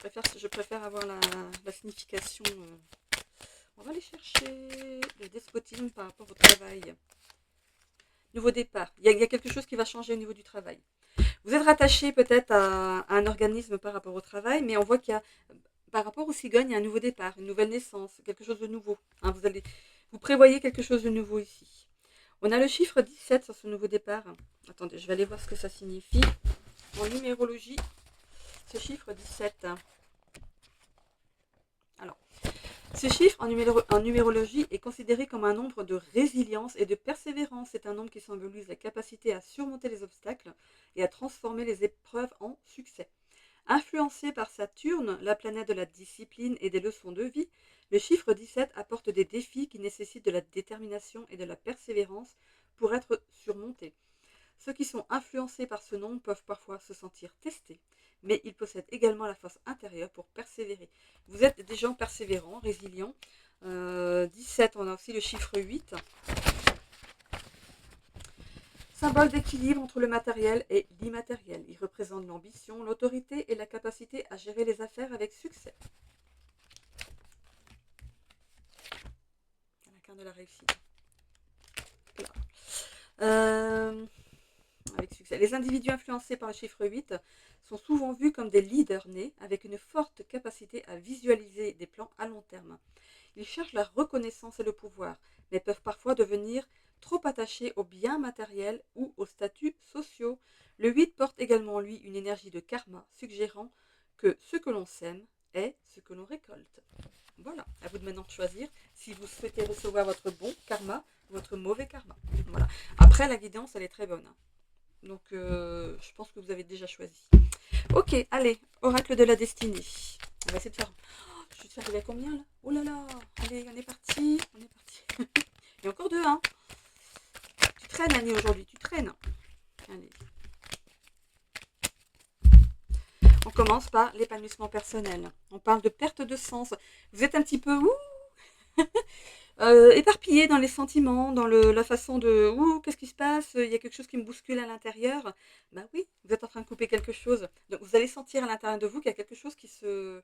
[SPEAKER 1] Je préfère avoir la signification. On va aller chercher le despotisme par rapport au travail. Nouveau départ. Il y a quelque chose qui va changer au niveau du travail. Vous êtes rattaché peut-être à un organisme par rapport au travail, mais on voit qu'il y a, par rapport aux cigognes, il y a un nouveau départ, une nouvelle naissance, quelque chose de nouveau, hein. Vous prévoyez quelque chose de nouveau ici. On a le chiffre 17 sur ce nouveau départ. Attendez, je vais aller voir ce que ça signifie. En numérologie, ce chiffre 17. Alors, ce chiffre en numérologie est considéré comme un nombre de résilience et de persévérance. C'est un nombre qui symbolise la capacité à surmonter les obstacles et à transformer les épreuves en succès. Influencé par Saturne, la planète de la discipline et des leçons de vie, le chiffre 17 apporte des défis qui nécessitent de la détermination et de la persévérance pour être surmontés. Ceux qui sont influencés par ce nombre peuvent parfois se sentir testés, mais ils possèdent également la force intérieure pour persévérer. Vous êtes des gens persévérants, résilients. 17, on a aussi le chiffre 8. Symbole d'équilibre entre le matériel et l'immatériel. Il représente l'ambition, l'autorité et la capacité à gérer les affaires avec succès. L'arcane de la réussite. Avec succès. Les individus influencés par le chiffre 8 sont souvent vus comme des leaders nés avec une forte capacité à visualiser des plans à long terme. Ils cherchent la reconnaissance et le pouvoir, mais peuvent parfois devenir trop attachés aux biens matériels ou aux statuts sociaux. Le 8 porte également en lui une énergie de karma, suggérant que ce que l'on sème est ce que l'on récolte. Voilà, à vous de maintenant de choisir si vous souhaitez recevoir votre bon karma ou votre mauvais karma. Voilà. Après, la guidance, elle est très bonne, hein. Donc, je pense que vous avez déjà choisi. Ok, allez, oracle de la destinée. On va essayer de faire... Oh, je suis arrivée à combien là? Oh là là. Allez, on est parti. On est parti. Il y a encore deux, hein. Tu traînes, Annie, aujourd'hui. Tu traînes. Allez. On commence par l'épanouissement personnel. On parle de perte de sens. Vous êtes un petit peu... éparpillé dans les sentiments, dans la façon de qu'est-ce qui se passe, il y a quelque chose qui me bouscule à l'intérieur. Ben oui, vous êtes en train de couper quelque chose. Donc vous allez sentir à l'intérieur de vous qu'il y a quelque chose qui se...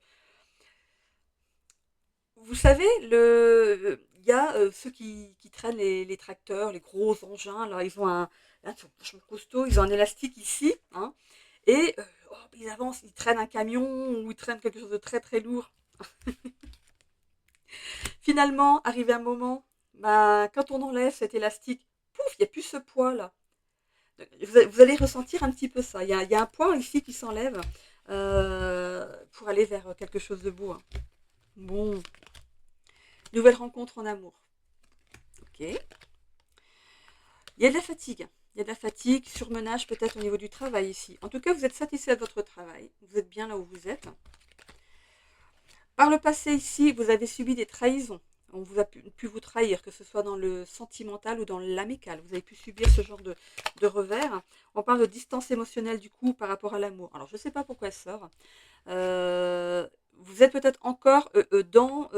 [SPEAKER 1] Vous savez, il y a ceux qui traînent les tracteurs, les gros engins, là, ils ont ils sont vachement costauds, ils ont un élastique ici, hein, et ils avancent, ils traînent un camion ou ils traînent quelque chose de très très lourd. Finalement, arrivé un moment, bah, quand on enlève cet élastique, pouf, il n'y a plus ce poids-là. Vous allez ressentir un petit peu ça. Il y a un poids ici qui s'enlève pour aller vers quelque chose de beau, hein. Bon, nouvelle rencontre en amour. Ok. Il y a de la fatigue. Il y a de la fatigue, surmenage peut-être au niveau du travail ici. En tout cas, vous êtes satisfait de votre travail. Vous êtes bien là où vous êtes. Par le passé ici, vous avez subi des trahisons. On vous a pu vous trahir, que ce soit dans le sentimental ou dans l'amical. Vous avez pu subir ce genre de revers. On parle de distance émotionnelle du coup par rapport à l'amour. Alors je ne sais pas pourquoi elle sort. vous êtes peut-être encore dans...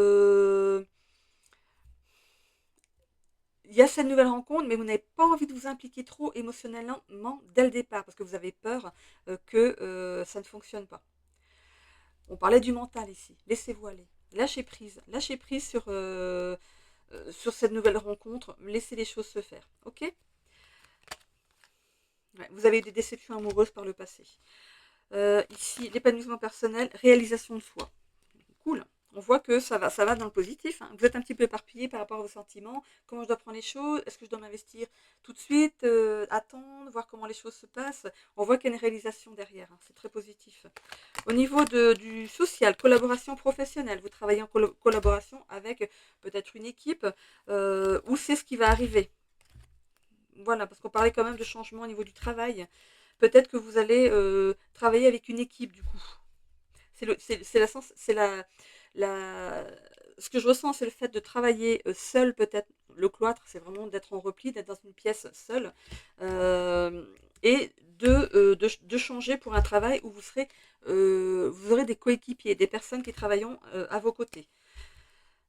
[SPEAKER 1] il y a cette nouvelle rencontre, mais vous n'avez pas envie de vous impliquer trop émotionnellement dès le départ, parce que vous avez peur que ça ne fonctionne pas. On parlait du mental ici. Laissez-vous aller. Lâchez prise. Lâchez prise sur cette nouvelle rencontre. Laissez les choses se faire. Ok? Ouais, vous avez eu des déceptions amoureuses par le passé. Ici, l'épanouissement personnel, réalisation de soi. Cool. On voit que ça va dans le positif. Hein. Vous êtes un petit peu éparpillé par rapport à vos sentiments. Comment je dois prendre les choses? Est-ce que je dois m'investir tout de suite? Attendre, voir comment les choses se passent? On voit qu'il y a une réalisation derrière. Hein. C'est très positif. Au niveau du social, collaboration professionnelle, vous travaillez en collaboration avec peut-être une équipe où c'est ce qui va arriver. Voilà, parce qu'on parlait quand même de changement au niveau du travail. Peut-être que vous allez travailler avec une équipe du coup. C'est ce que je ressens, c'est le fait de travailler seul peut-être. Le cloître, c'est vraiment d'être en repli, d'être dans une pièce seule et de changer pour un travail où vous aurez des coéquipiers, des personnes qui travailleront à vos côtés.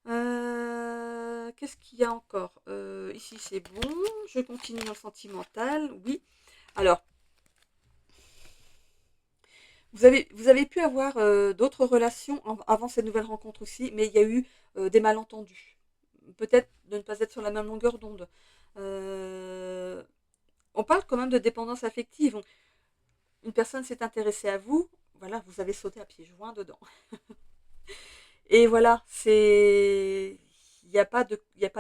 [SPEAKER 1] Qu'est-ce qu'il y a encore ici, c'est bon. Je continue dans le sentimental. Oui. Alors, vous avez pu avoir d'autres relations avant cette nouvelle rencontre aussi, mais il y a eu des malentendus. Peut-être de ne pas être sur la même longueur d'onde. Euh, on parle quand même de dépendance affective. Une personne s'est intéressée à vous, voilà, vous avez sauté à pieds joints dedans. Et voilà, il n'y a pas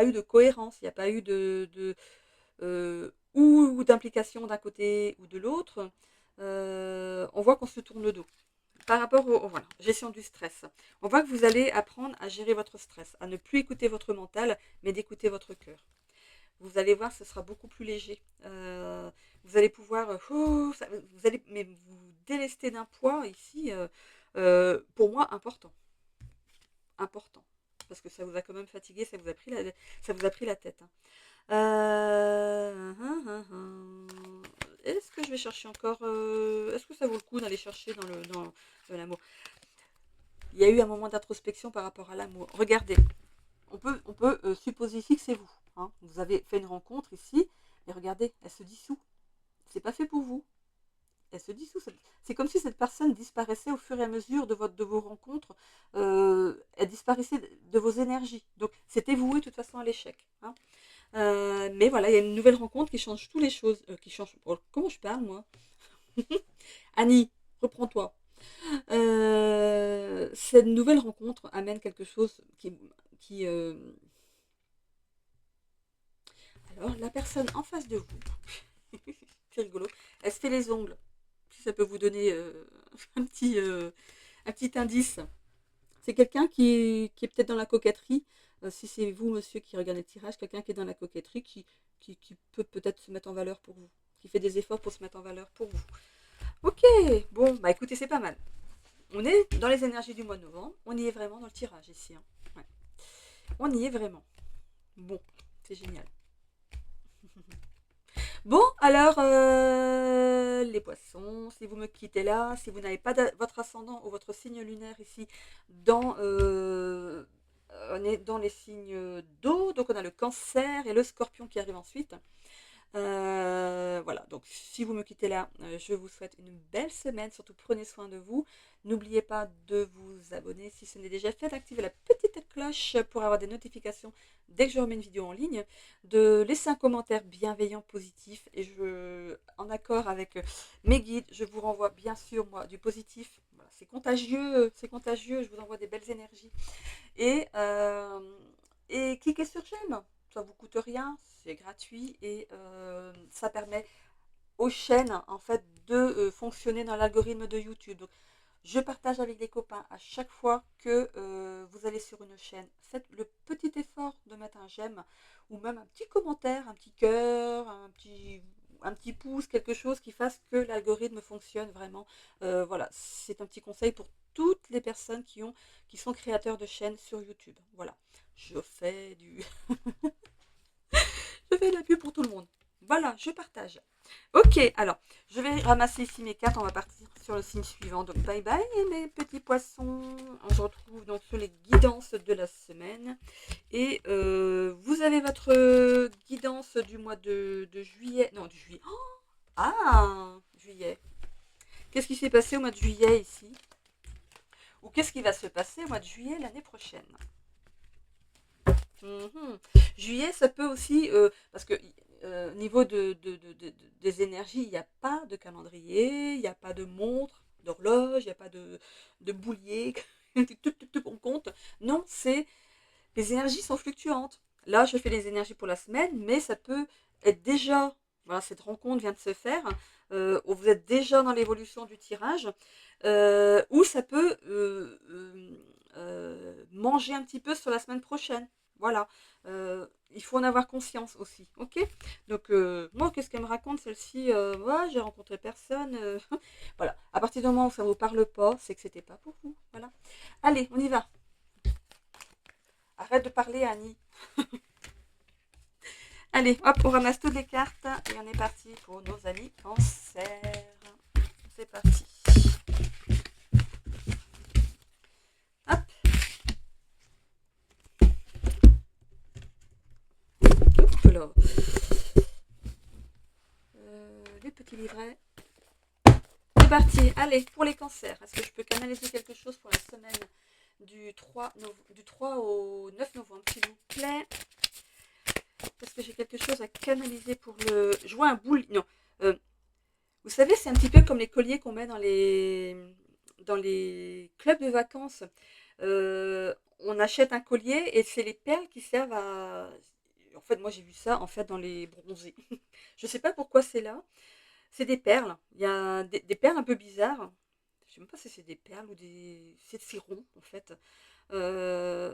[SPEAKER 1] eu de cohérence, il n'y a pas eu ou d'implication d'un côté ou de l'autre. On voit qu'on se tourne le dos. Par rapport voilà, gestion du stress, on voit que vous allez apprendre à gérer votre stress, à ne plus écouter votre mental, mais d'écouter votre cœur. Vous allez voir, ce sera beaucoup plus léger. Vous allez pouvoir, vous allez mais vous délester d'un poids ici, pour moi important, important, parce que ça vous a quand même fatigué, ça vous a pris la tête. Hein. Est-ce que je vais chercher encore est-ce que ça vaut le coup d'aller chercher dans l'amour? Il y a eu un moment d'introspection par rapport à l'amour. Regardez, on peut supposer ici que c'est vous. Hein. Vous avez fait une rencontre ici, et regardez, elle se dissout. C'est pas fait pour vous. Elle se dissout. C'est comme si cette personne disparaissait au fur et à mesure de vos rencontres. Elle disparaissait de vos énergies. Donc c'était voué de toute façon à l'échec. Hein. Mais voilà, il y a une nouvelle rencontre qui change toutes les choses. Qui change. Oh, comment je parle, moi? Annie, reprends-toi. Cette nouvelle rencontre amène quelque chose qui alors, la personne en face de vous, c'est rigolo, elle se fait les ongles. Si ça peut vous donner un petit indice. C'est quelqu'un qui est peut-être dans la coquetterie. Si c'est vous, monsieur, qui regardez le tirage, quelqu'un qui est dans la coquetterie, qui peut peut-être se mettre en valeur pour vous, qui fait des efforts pour se mettre en valeur pour vous. Ok, bon, bah écoutez, c'est pas mal. On est dans les énergies du mois de novembre. On y est vraiment dans le tirage ici. Hein. Ouais. On y est vraiment. Bon, c'est génial. Bon, alors, les poissons, si vous me quittez là, si vous n'avez pas votre ascendant ou votre signe lunaire ici, on est dans les signes d'eau, donc on a le cancer et le scorpion qui arrive ensuite. Voilà, donc si vous me quittez là, je vous souhaite une belle semaine, surtout prenez soin de vous. N'oubliez pas de vous abonner si ce n'est déjà fait, d'activer la petite cloche pour avoir des notifications dès que je remets une vidéo en ligne, de laisser un commentaire bienveillant, positif, et en accord avec mes guides, je vous renvoie bien sûr moi du positif. Voilà, c'est contagieux, je vous envoie des belles énergies. Et cliquez sur j'aime, ça vous coûte rien, c'est gratuit et ça permet aux chaînes en fait de fonctionner dans l'algorithme de YouTube. Donc, je partage avec les copains à chaque fois que vous allez sur une chaîne. Faites le petit effort de mettre un j'aime ou même un petit commentaire, un petit cœur, un petit pouce, quelque chose qui fasse que l'algorithme fonctionne vraiment. Voilà, c'est un petit conseil pour toutes les personnes qui sont créateurs de chaînes sur YouTube. Voilà, je fais je fais de la pub pour tout le monde. Voilà, je partage. Ok, alors, je vais ramasser ici mes cartes. On va partir sur le signe suivant. Donc, bye bye, mes petits poissons. On se retrouve donc sur les guidances de la semaine. Et vous avez votre guidance du mois de juillet. Non, du juillet. Oh, ah, juillet. Qu'est-ce qui s'est passé au mois de juillet ici? Ou qu'est-ce qui va se passer au mois de juillet l'année prochaine? Mhm. Juillet, ça peut aussi, parce que au niveau des énergies, il n'y a pas de calendrier, il n'y a pas de montre, d'horloge, il n'y a pas de boulier, on compte. Non, c'est les énergies sont fluctuantes. Là, je fais les énergies pour la semaine, mais ça peut être déjà, voilà, cette rencontre vient de se faire, où vous êtes déjà dans l'évolution du tirage, ou ça peut manger un petit peu sur la semaine prochaine. Voilà. Il faut en avoir conscience aussi. Ok. Donc, moi, qu'est-ce qu'elle me raconte celle-ci? Ouais, j'ai rencontré personne. Voilà. À partir du moment où ça ne vous parle pas, c'est que c'était pas pour vous. Voilà. Allez, on y va. Arrête de parler, Annie. Allez, hop, on ramasse toutes les cartes et on est parti pour nos amis cancer. C'est parti. Hop. Hop là. Les petits livrets. C'est parti. Allez, pour les cancers. Est-ce que je peux canaliser quelque chose pour la semaine du 3 au 9 novembre, s'il vous plaît? Est-ce que j'ai quelque chose à canaliser pour le... Je vois un boule... Non. Vous savez, c'est un petit peu comme les colliers qu'on met dans les clubs de vacances. On achète un collier et c'est les perles qui servent à... En fait, moi j'ai vu ça en fait dans les bronzés. Je ne sais pas pourquoi c'est là. C'est des perles. Il y a des perles un peu bizarres. Je ne sais même pas si c'est des perles ou des... C'est rond en fait. Euh,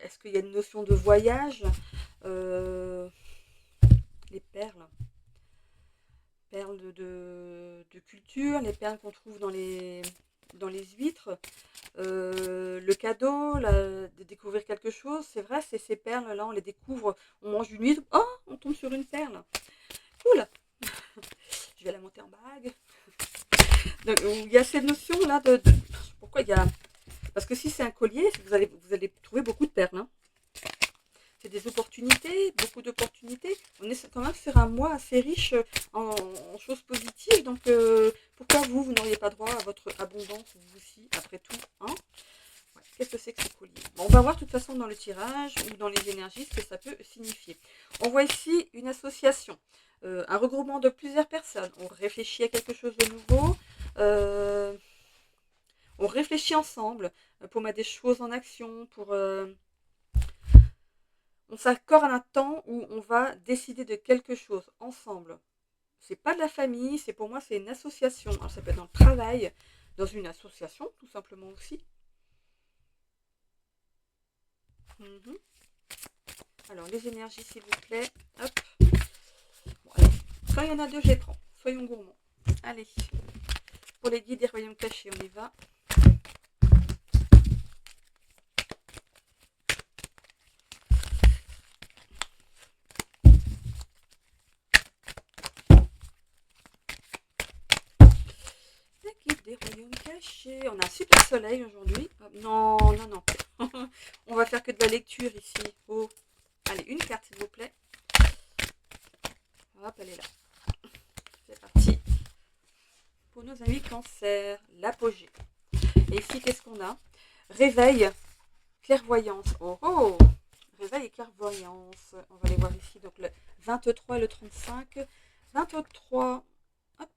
[SPEAKER 1] Est-ce qu'il y a une notion de voyage? Euh, Les perles. Perles de culture, les perles qu'on trouve dans les huîtres. Le cadeau, de découvrir quelque chose, c'est vrai, c'est ces perles-là, on les découvre, on mange une huître, oh, on tombe sur une perle. Cool. Je vais la monter en bague. Donc, il y a cette notion-là pourquoi il y a... Parce que si c'est un collier, vous allez trouver beaucoup de perles. Hein. C'est des opportunités, beaucoup d'opportunités. On est quand même sur un mois assez riche en choses positives. Donc, pourquoi vous n'auriez pas droit à votre abondance, vous aussi, après tout, hein? Ouais. Qu'est-ce que c'est que ce collier? Bon, on va voir de toute façon dans le tirage ou dans les énergies ce que ça peut signifier. On voit ici une association, un regroupement de plusieurs personnes. On réfléchit à quelque chose de nouveau. euh, on réfléchit ensemble pour mettre des choses en action, on s'accorde un temps où on va décider de quelque chose ensemble. C'est pas de la famille, c'est pour moi c'est une association. Alors ça peut être dans le travail, dans une association tout simplement aussi. Mhm. Alors les énergies s'il vous plaît. Hop. Bon, allez. Quand il y en a deux, je les prends. Soyons gourmands. Allez. Pour les guides des royaumes cachés, on y va. Les guides des royaumes cachés. On a un super soleil aujourd'hui. Non, non, non. On va faire que de la lecture ici. Oh. Allez, une carte s'il vous plaît. Hop, elle est là. C'est parti. Pour nos amis cancer, l'apogée. Et ici, qu'est-ce qu'on a? Réveil, clairvoyance. Oh oh! Réveil et clairvoyance. On va les voir ici. Donc le 23 et le 35. 23. Hop.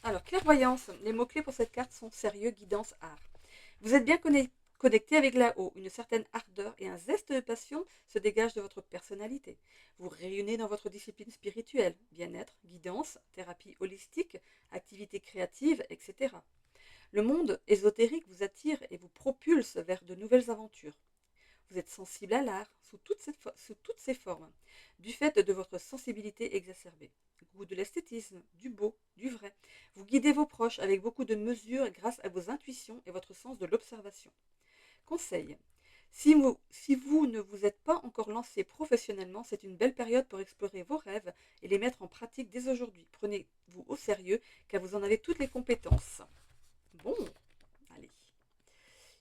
[SPEAKER 1] Alors, clairvoyance. Les mots-clés pour cette carte sont sérieux, guidance, art. Vous êtes bien connecté avec là-haut. Une certaine ardeur et un zeste de passion se dégagent de votre personnalité. Vous rayonnez dans votre discipline spirituelle, bien-être, guidance, thérapie holistique, activités créatives, etc. Le monde ésotérique vous attire et vous propulse vers de nouvelles aventures. Vous êtes sensible à l'art sous toutes ses formes, du fait de votre sensibilité exacerbée. Goût de l'esthétisme, du beau, du vrai. Vous guidez vos proches avec beaucoup de mesure grâce à vos intuitions et votre sens de l'observation. Conseil. Si vous ne vous êtes pas encore lancé professionnellement, c'est une belle période pour explorer vos rêves et les mettre en pratique dès aujourd'hui. Prenez-vous au sérieux car vous en avez toutes les compétences. Bon, allez.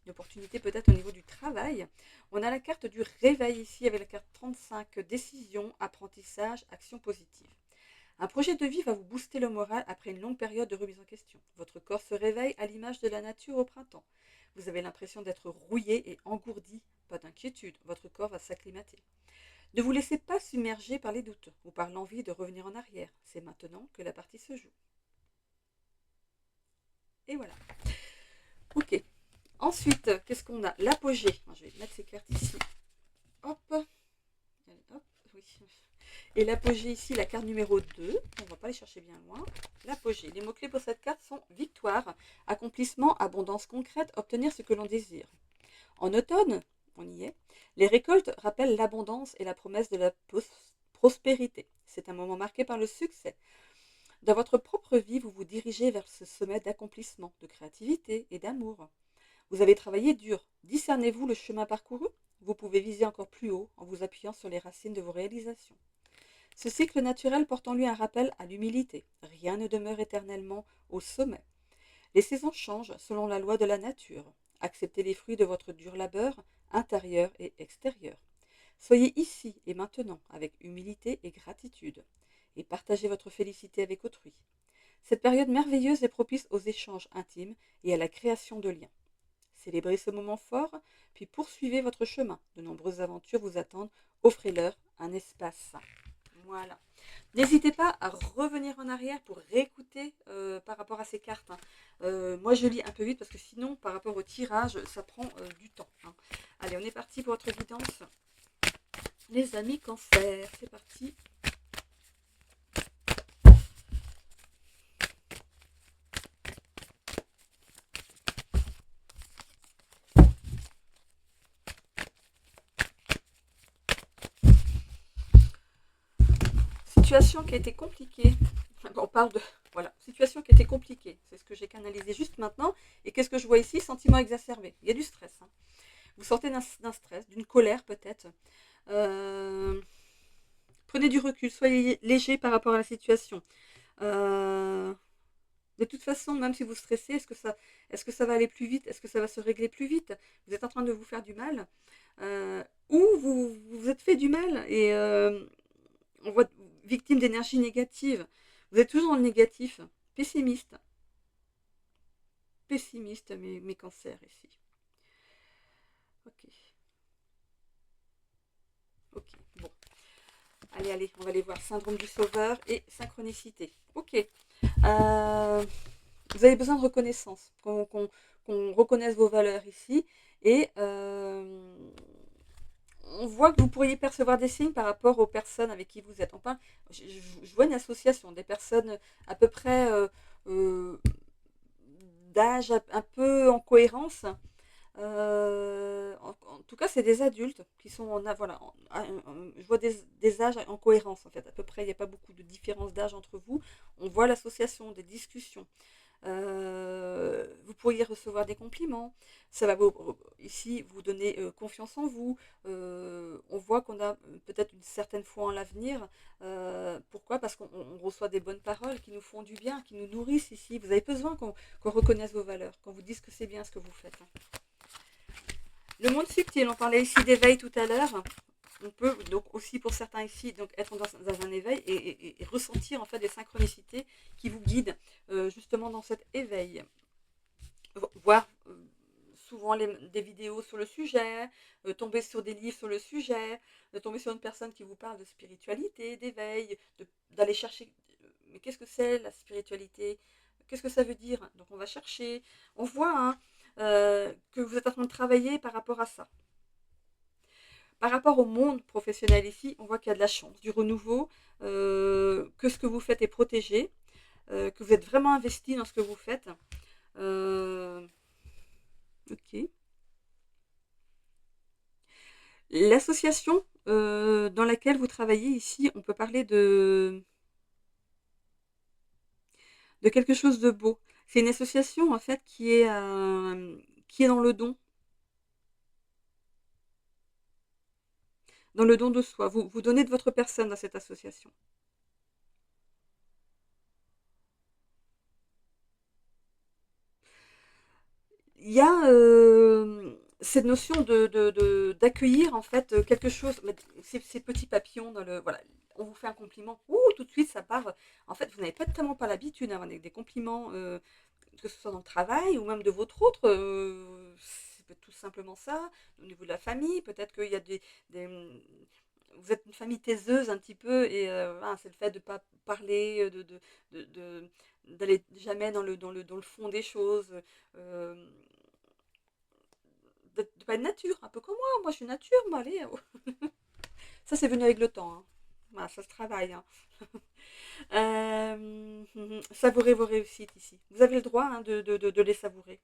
[SPEAKER 1] Une opportunité peut-être au niveau du travail. On a la carte du réveil ici avec la carte 35, décision, apprentissage, action positive. Un projet de vie va vous booster le moral après une longue période de remise en question. Votre corps se réveille à l'image de la nature au printemps. Vous avez l'impression d'être rouillé et engourdi. Pas d'inquiétude, votre corps va s'acclimater. Ne vous laissez pas submerger par les doutes ou par l'envie de revenir en arrière. C'est maintenant que la partie se joue. Et voilà. Ok. Ensuite, qu'est-ce qu'on a? L'apogée. Je vais mettre ces cartes ici. Hop. Allez, hop. Oui. Et l'apogée ici, la carte numéro 2. On ne va pas les chercher bien loin. L'apogée. Les mots-clés pour cette carte sont victoire, accomplissement, abondance concrète, obtenir ce que l'on désire. En automne, on y est, les récoltes rappellent l'abondance et la promesse de la prospérité. C'est un moment marqué par le succès. Dans votre propre vie, vous vous dirigez vers ce sommet d'accomplissement, de créativité et d'amour. Vous avez travaillé dur. Discernez-vous le chemin parcouru? Vous pouvez viser encore plus haut en vous appuyant sur les racines de vos réalisations. Ce cycle naturel porte en lui un rappel à l'humilité. Rien ne demeure éternellement au sommet. Les saisons changent selon la loi de la nature. Acceptez les fruits de votre dur labeur, intérieur et extérieur. Soyez ici et maintenant avec humilité et gratitude, et partagez votre félicité avec autrui. Cette période merveilleuse est propice aux échanges intimes et à la création de liens. Célébrez ce moment fort, puis poursuivez votre chemin. De nombreuses aventures vous attendent, offrez-leur un espace. Voilà. N'hésitez pas à revenir en arrière pour réécouter par rapport à ces cartes. Moi, je lis un peu vite parce que sinon, par rapport au tirage, ça prend du temps. Allez, on est parti pour votre guidance. Les amis cancer, c'est parti. Situation qui a été compliquée. On parle de... Voilà, situation qui a été compliquée. C'est ce que j'ai canalisé juste maintenant. Et qu'est-ce que je vois ici? Sentiment exacerbé. Il y a du stress. Vous sortez d'un stress, d'une colère peut-être. Prenez du recul, soyez léger par rapport à la situation. De toute façon, même si vous stressez, est-ce que ça va aller plus vite? Est-ce que ça va se régler plus vite? Vous êtes en train de vous faire du mal, ou vous vous êtes fait du mal et on voit victime d'énergie négative. Vous êtes toujours dans le négatif, pessimiste. Pessimiste, mes cancers ici. Ok. Ok, bon. Allez, on va aller voir syndrome du sauveur et synchronicité. Ok. Vous avez besoin de reconnaissance, qu'on reconnaisse vos valeurs ici. Et on voit que vous pourriez percevoir des signes par rapport aux personnes avec qui vous êtes. On parle, je vois une association, des personnes à peu près d'âge un peu en cohérence. En tout cas, c'est des adultes qui sont voilà, je vois des âges en cohérence en fait. À peu près, il n'y a pas beaucoup de différence d'âge entre vous. On voit l'association, des discussions. Vous pourriez recevoir des compliments. Ça va ici vous donner confiance en vous. On voit qu'on a peut-être une certaine foi en l'avenir. Pourquoi? Parce qu'on reçoit des bonnes paroles qui nous font du bien, qui nous nourrissent ici. Vous avez besoin qu'on reconnaisse vos valeurs, qu'on vous dise que c'est bien ce que vous faites. Le monde subtil, on parlait ici d'éveil tout à l'heure. On peut donc aussi pour certains ici donc être dans un éveil et ressentir en fait des synchronicités qui vous guident justement dans cet éveil. Voir souvent des vidéos sur le sujet, tomber sur des livres sur le sujet, tomber sur une personne qui vous parle de spiritualité, d'éveil, d'aller chercher mais qu'est-ce que c'est la spiritualité? Qu'est-ce que ça veut dire? Donc on va chercher, on voit que vous êtes en train de travailler par rapport à ça. Par rapport au monde professionnel ici, on voit qu'il y a de la chance, du renouveau, que ce que vous faites est protégé, que vous êtes vraiment investi dans ce que vous faites. Ok. L'association dans laquelle vous travaillez ici, on peut parler de quelque chose de beau. C'est une association en fait qui est dans le don. dans le don de soi. Vous donnez de votre personne dans cette association. Il y a cette notion d'accueillir en fait quelque chose, ces petits papillons dans le voilà, on vous fait un compliment, ouh, tout de suite ça part. En fait, vous n'avez pas tellement pas l'habitude d'avoir des compliments, que ce soit dans le travail ou même de votre autre. C'est tout simplement ça. Au niveau de la famille, peut-être qu'il y a vous êtes une famille taiseuse un petit peu et voilà, c'est le fait de ne pas parler, de- d'aller jamais dans le fond des choses. euh, de pas être nature, un peu comme moi. Moi, je suis nature, moi, allez. Ça, c'est venu avec le temps, hein. Voilà, ça se travaille, hein. Savourez vos réussites ici. Vous avez le droit, hein, de les savourer.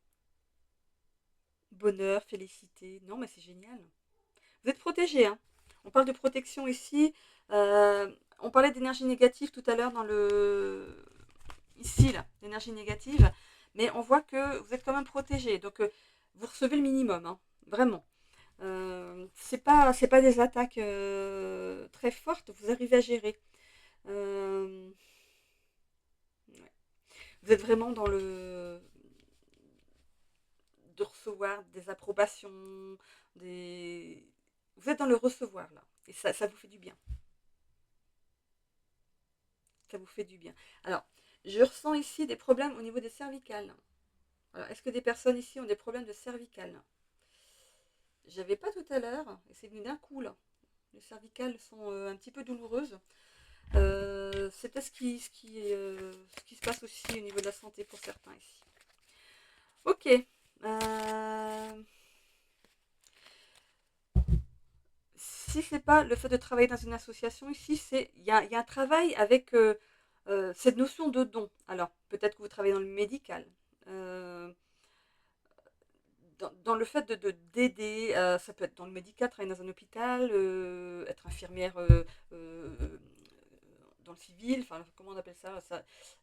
[SPEAKER 1] Bonheur, félicité. Non, mais c'est génial. Vous êtes protégé, hein. On parle de protection ici. On parlait d'énergie négative tout à l'heure dans le... Ici, là, d'énergie négative. Mais on voit que vous êtes quand même protégé. Donc, vous recevez le minimum, hein. Vraiment. C'est pas des attaques très fortes, vous arrivez à gérer. Euh, ouais. Vous êtes vraiment dans le de recevoir des approbations, des vous êtes dans le recevoir là, et ça vous fait du bien. Ça vous fait du bien. Alors, je ressens ici des problèmes au niveau des cervicales. Alors, est-ce que des personnes ici ont des problèmes de cervicales? J'avais pas tout à l'heure, et c'est venu d'un coup là. Les cervicales sont un petit peu douloureuses. C'est peut-être ce qui se passe aussi au niveau de la santé pour certains ici. Ok. Si c'est pas le fait de travailler dans une association ici, il y a un travail avec cette notion de don. Alors peut-être que vous travaillez dans le médical. Euh, dans le fait d'aider, ça peut être dans le médical, travailler dans un hôpital, être infirmière dans le civil, enfin comment on appelle ça,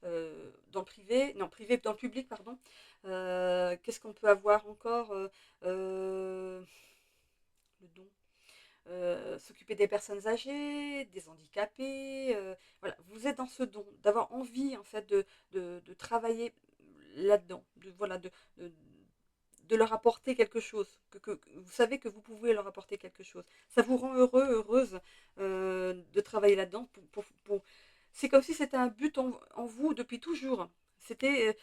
[SPEAKER 1] dans le privé, non privé, dans le public, pardon. Qu'est-ce qu'on peut avoir encore le don. S'occuper des personnes âgées, des handicapés, voilà, vous êtes dans ce don, d'avoir envie en fait de travailler là-dedans, voilà, de, de leur apporter quelque chose, que vous savez que vous pouvez leur apporter quelque chose. Ça vous rend heureux, heureuse de travailler là-dedans. C'est comme si c'était un but en vous depuis toujours. C'était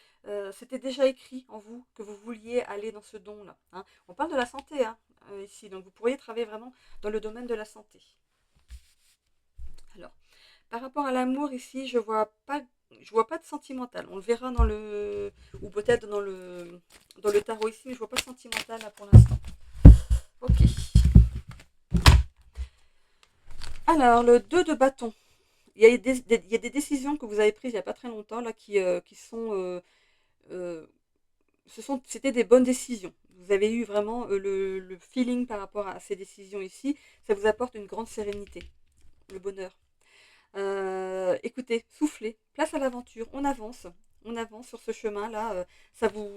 [SPEAKER 1] déjà écrit en vous que vous vouliez aller dans ce don-là, hein. On parle de la santé, hein, ici, donc vous pourriez travailler vraiment dans le domaine de la santé. Alors, par rapport à l'amour ici, je vois pas de sentimental. On le verra dans le, ou peut-être dans le tarot ici, mais je vois pas de sentimental là pour l'instant. Ok. Alors, le 2 de bâton. Il y a des décisions que vous avez prises il n'y a pas très longtemps là qui sont, euh, c'était des bonnes décisions. Vous avez eu vraiment le feeling par rapport à ces décisions ici. Ça vous apporte une grande sérénité, le bonheur. Écoutez, soufflez, place à l'aventure, on avance sur ce chemin-là. Ça vous,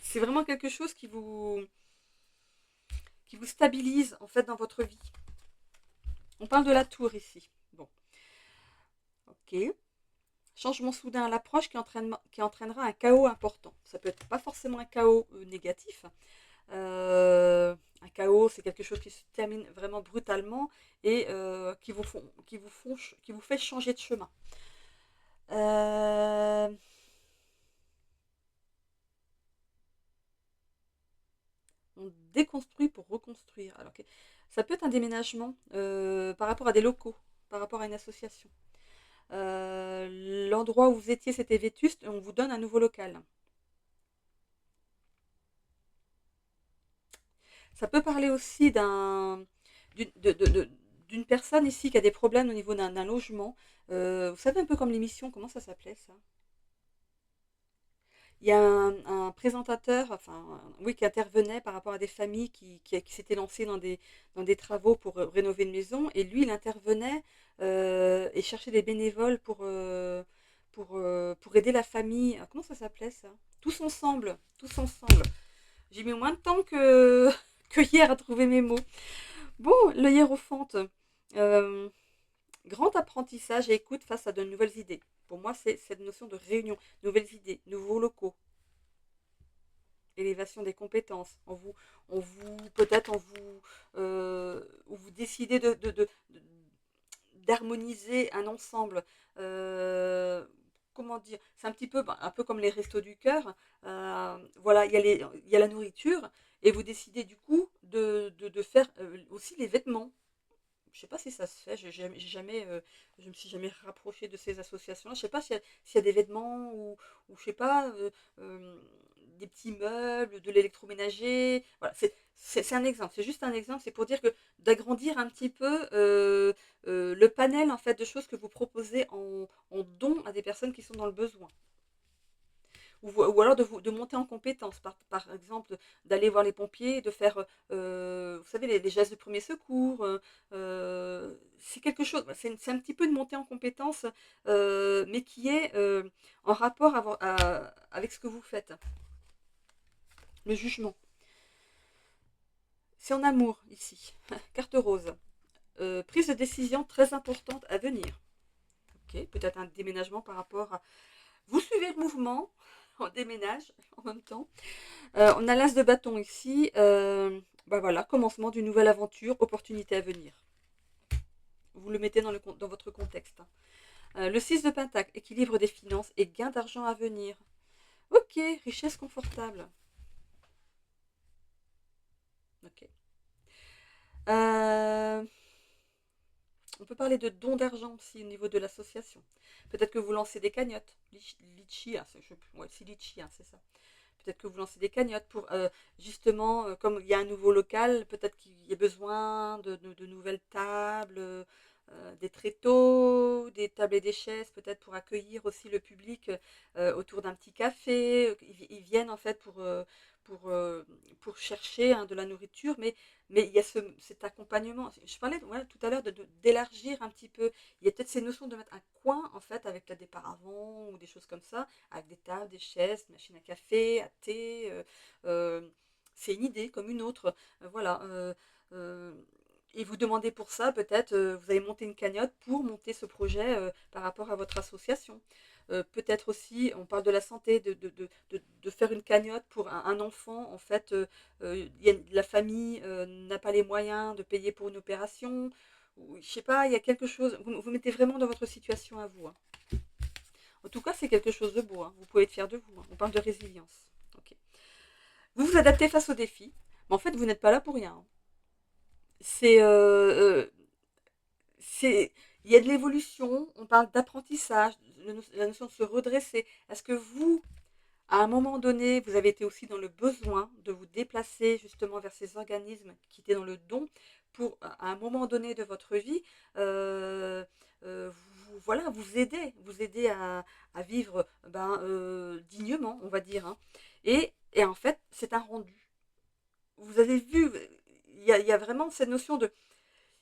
[SPEAKER 1] c'est vraiment quelque chose qui vous stabilise en fait dans votre vie. On parle de la tour ici. Bon, ok. Changement soudain à l'approche qui entraînera un chaos important. Ça peut être pas forcément un chaos négatif. Un chaos, c'est quelque chose qui se termine vraiment brutalement et qui vous fait changer de chemin. Euh, on déconstruit pour reconstruire. Alors, ça peut être un déménagement par rapport à des locaux, par rapport à une association. L'endroit où vous étiez, c'était vétuste, et on vous donne un nouveau local. Ça peut parler aussi d'une d'une personne ici qui a des problèmes au niveau d'un logement. Vous savez un peu comme l'émission, comment ça s'appelait ça? Il y a un présentateur, enfin, oui, qui intervenait par rapport à des familles qui s'étaient lancées dans des travaux pour rénover une maison. Et lui, il intervenait et cherchait des bénévoles pour aider la famille. Ah, comment ça s'appelait ça? Tous ensemble, tous ensemble. J'ai mis moins de temps que, que hier à trouver mes mots. Bon, le hiérophante. Euh, Grand apprentissage et écoute face à de nouvelles idées. Pour moi, c'est cette notion de réunion, nouvelles idées, nouveaux locaux, élévation des compétences. Peut-être vous décidez d'harmoniser un ensemble. Euh, Comment dire? C'est un peu comme les restos du cœur. Voilà, il y a la nourriture et vous décidez du coup de faire aussi les vêtements. Je sais pas si ça se fait, je me suis jamais rapprochée de ces associations-là. Je sais pas s'il y a des vêtements ou je sais pas, des petits meubles, de l'électroménager. Voilà, c'est un exemple, c'est juste un exemple, c'est pour dire que d'agrandir un petit peu le panel en fait de choses que vous proposez en don à des personnes qui sont dans le besoin ou alors de monter en compétence, par exemple, d'aller voir les pompiers, de faire, vous savez, les gestes de premier secours. C'est quelque chose, c'est un petit peu de monter en compétence, mais qui est en rapport avec ce que vous faites. Le jugement. C'est en amour, ici. Carte rose. Prise de décision très importante à venir. Ok, peut-être un déménagement par rapport à... Vous suivez le mouvement, on déménage en même temps. On a l'as de bâton ici. Bah voilà, commencement d'une nouvelle aventure, opportunité à venir. Vous le mettez dans votre contexte. Le 6 de pentacle, équilibre des finances et gain d'argent à venir. Ok, richesse confortable. Ok. Euh, on peut parler de don d'argent aussi au niveau de l'association. Peut-être que vous lancez des cagnottes. Litchi, ouais, c'est litchi, c'est ça. Peut-être que vous lancez des cagnottes pour justement, comme il y a un nouveau local, peut-être qu'il y a besoin de nouvelles tables, des tréteaux, des tables et des chaises, peut-être pour accueillir aussi le public autour d'un petit café. Ils viennent en fait pour, euh, pour chercher de la nourriture, mais il y a cet accompagnement. Je parlais voilà, tout à l'heure d'élargir un petit peu. Il y a peut-être ces notions de mettre un coin en fait avec des paravents ou des choses comme ça, avec des tables, des chaises, des machines à café, à thé. C'est une idée comme une autre. Voilà. Euh, et vous demandez pour ça, peut-être, vous allez monter une cagnotte pour monter ce projet par rapport à votre association. Peut-être aussi, on parle de la santé, de faire une cagnotte pour un enfant. En fait, la famille n'a pas les moyens de payer pour une opération. Ou, je sais pas, il y a quelque chose. Vous mettez vraiment dans votre situation à vous. Hein. En tout cas, c'est quelque chose de beau. Hein. Vous pouvez être fier de vous. Hein. On parle de résilience. Ok. Vous vous adaptez face aux défis, mais en fait, vous n'êtes pas là pour rien. Hein. C'est, c'est, il y a de l'évolution. On parle d'apprentissage, la notion de se redresser. Est-ce que vous, à un moment donné, vous avez été aussi dans le besoin de vous déplacer justement vers ces organismes qui étaient dans le don pour, à un moment donné de votre vie, euh, voilà, vous aider à vivre dignement, on va dire. Hein. Et en fait, c'est un rendu. Vous avez vu, il y a vraiment cette notion de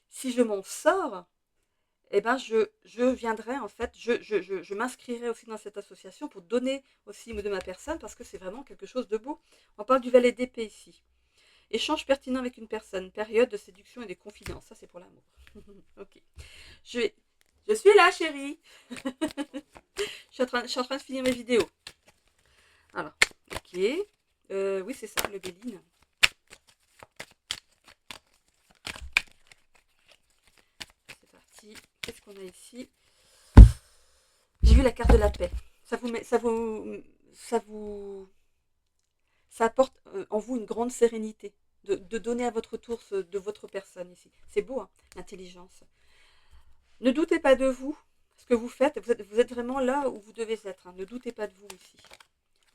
[SPEAKER 1] si je m'en sors, eh ben je viendrai en fait, je m'inscrirai aussi dans cette association pour donner aussi de ma personne parce que c'est vraiment quelque chose de beau. On parle du valet d'épée ici. Échange pertinent avec une personne, période de séduction et des confidences. Ça, c'est pour l'amour. Ok. Je, vais- je suis là, chérie. Je suis en train de finir mes vidéos. Alors, ok. Oui, c'est ça, le Béline. C'est parti. Qu'est-ce qu'on a ici? J'ai vu la carte de la paix. Ça vous, ça apporte en vous une grande sérénité de donner à votre tour de votre personne ici. C'est beau, hein, l'intelligence. Ne doutez pas de vous, ce que vous faites, vous êtes vraiment là où vous devez être. Hein. Ne doutez pas de vous ici.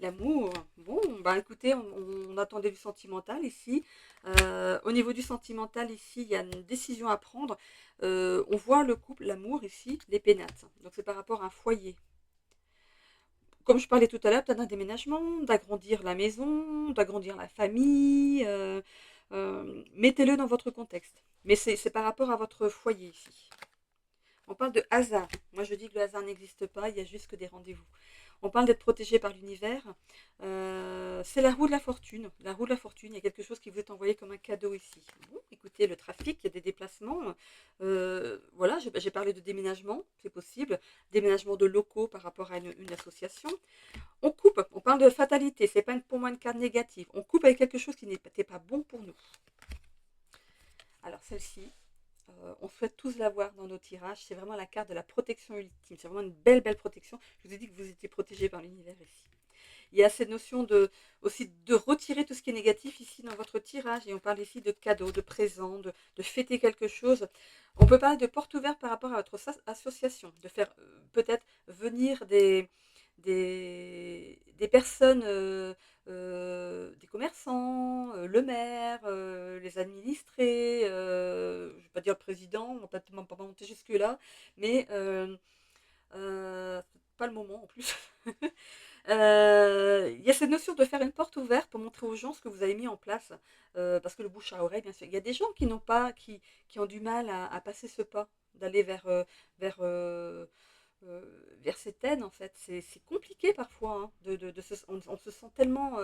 [SPEAKER 1] L'amour, bon, bah écoutez, on attendait du sentimental ici. Au niveau du sentimental ici, il y a une décision à prendre. On voit le couple, l'amour ici, les pénates. Donc c'est par rapport à un foyer. Comme je parlais tout à l'heure, peut-être d'un déménagement, d'agrandir la maison, d'agrandir la famille. Mettez-le dans votre contexte. Mais c'est par rapport à votre foyer ici. On parle de hasard. Moi, je dis que le hasard n'existe pas, il y a juste que des rendez-vous. On parle d'être protégé par l'univers. C'est la roue de la fortune. La roue de la fortune, il y a quelque chose qui vous est envoyé comme un cadeau ici. Bon, écoutez, le trafic, il y a des déplacements. Voilà, j'ai parlé de déménagement, c'est possible. Déménagement de locaux par rapport à une association. On coupe, on parle de fatalité, c'est pas pour moi une carte négative. On coupe avec quelque chose qui n'était pas bon pour nous. Alors celle-ci, on souhaite tous l'avoir dans nos tirages. C'est vraiment la carte de la protection ultime. C'est vraiment une belle, belle protection. Je vous ai dit que vous étiez protégé par l'univers ici. Il y a cette notion aussi de retirer tout ce qui est négatif ici dans votre tirage. Et on parle ici de cadeaux, de présents, de fêter quelque chose. On peut parler de porte ouverte par rapport à votre association, de faire peut-être venir des personnes, des commerçants, le maire, les administrés, je ne vais pas dire le président, on ne va pas monter jusque-là, mais pas le moment en plus. Il y a cette notion de faire une porte ouverte pour montrer aux gens ce que vous avez mis en place, parce que le bouche à oreille, bien sûr. Il y a des gens qui n'ont pas, qui ont du mal à passer ce pas, d'aller vers, euh, vers cette aide en fait. C'est compliqué parfois, hein, on se sent tellement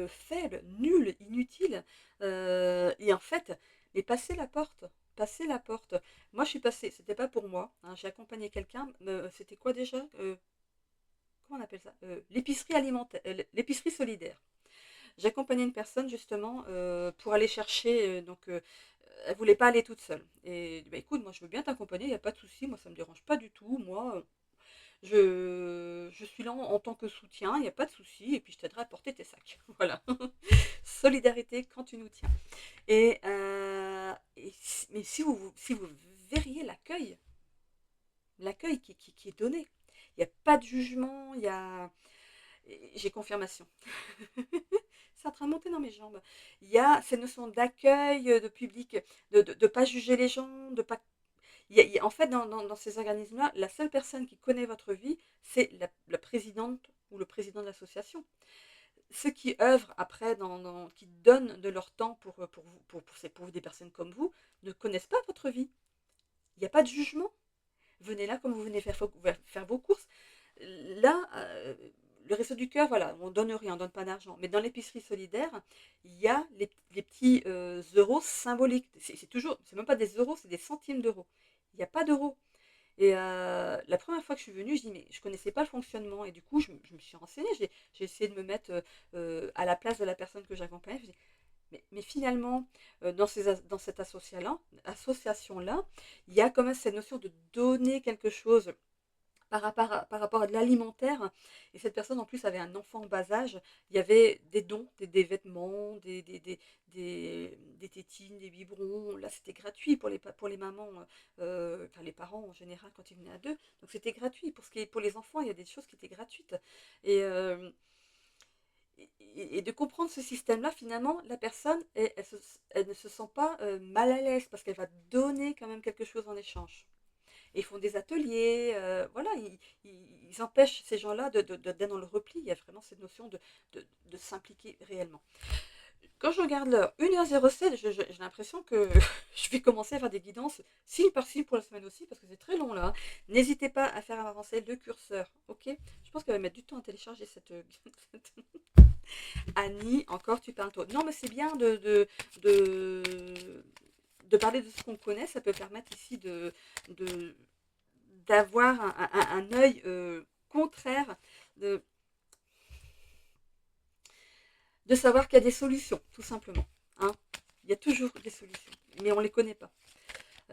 [SPEAKER 1] faible, nul, inutile. Et en fait, mais passer la porte. Passer la porte. Moi, je suis passée, c'était pas pour moi, hein, j'ai accompagné quelqu'un, c'était quoi déjà comment on appelle ça l'épicerie alimentaire, l'épicerie solidaire. J'ai accompagné une personne justement pour aller chercher, elle voulait pas aller toute seule. Et bah, écoute, moi je veux bien t'accompagner, il n'y a pas de souci, moi ça me dérange pas du tout. Moi, je suis là en tant que soutien, il n'y a pas de souci, et puis je t'aiderai à porter tes sacs. Voilà. Solidarité quand tu nous tiens. Mais si vous verriez l'accueil qui est donné, il n'y a pas de jugement, il y a. J'ai confirmation. C'est en train de monter dans mes jambes. Il y a cette notion d'accueil, de public, de ne pas juger les gens, de pas. En fait, dans ces organismes-là, la seule personne qui connaît votre vie, c'est la présidente ou le président de l'association. Ceux qui œuvrent après, qui donnent de leur temps pour des personnes comme vous, ne connaissent pas votre vie. Il n'y a pas de jugement. Venez là comme vous venez faire vos courses. Là, le Réseau du Cœur, voilà, on donne rien, on donne pas d'argent. Mais dans l'épicerie solidaire, il y a les petits euros symboliques. C'est même pas des euros, c'est des centimes d'euros. Il n'y a pas d'euros. Et la première fois que je suis venue, je dis mais je connaissais pas le fonctionnement et du coup je me suis renseignée, j'ai essayé de me mettre à la place de la personne que j'accompagnais. Mais finalement, dans cette association-là, il y a quand même cette notion de donner quelque chose par rapport à de l'alimentaire. Et cette personne, en plus, avait un enfant en bas âge. Il y avait des dons, des vêtements, des tétines, des biberons. Là, c'était gratuit pour les mamans, enfin les parents en général, quand ils venaient à deux. Donc, c'était gratuit. Pour les enfants, il y a des choses qui étaient gratuites. Et, et de comprendre ce système-là, finalement, la personne, elle ne se sent pas mal à l'aise parce qu'elle va donner quand même quelque chose en échange. Et ils font des ateliers, voilà, ils empêchent ces gens-là d'être dans le repli. Il y a vraiment cette notion de s'impliquer réellement. Quand je regarde l'heure, 1h07, j'ai l'impression que je vais commencer à faire des guidances signe par signe pour la semaine aussi, parce que c'est très long là. N'hésitez pas à faire avancer le curseur, ok? Je pense qu'elle va mettre du temps à télécharger cette. Annie, encore tu parles toi. Non, mais c'est bien de parler de ce qu'on connaît, ça peut permettre ici de, d'avoir un œil contraire, de savoir qu'il y a des solutions, tout simplement. Hein. Il y a toujours des solutions, mais on ne les connaît pas.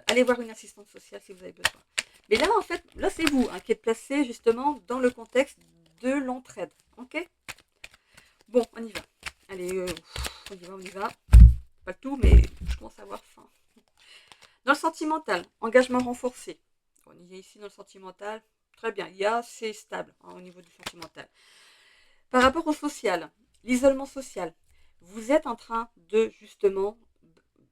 [SPEAKER 1] Allez voir une assistante sociale si vous avez besoin. Mais là, en fait, là, c'est vous qui êtes placé justement dans le contexte de l'entraide. Ok? Bon, on y va. Allez, on y va. Pas le tout, mais je commence à avoir faim. Dans le sentimental, engagement renforcé. On y est ici dans le sentimental. Très bien, c'est stable hein, au niveau du sentimental. Par rapport au social, l'isolement social, vous êtes en train de justement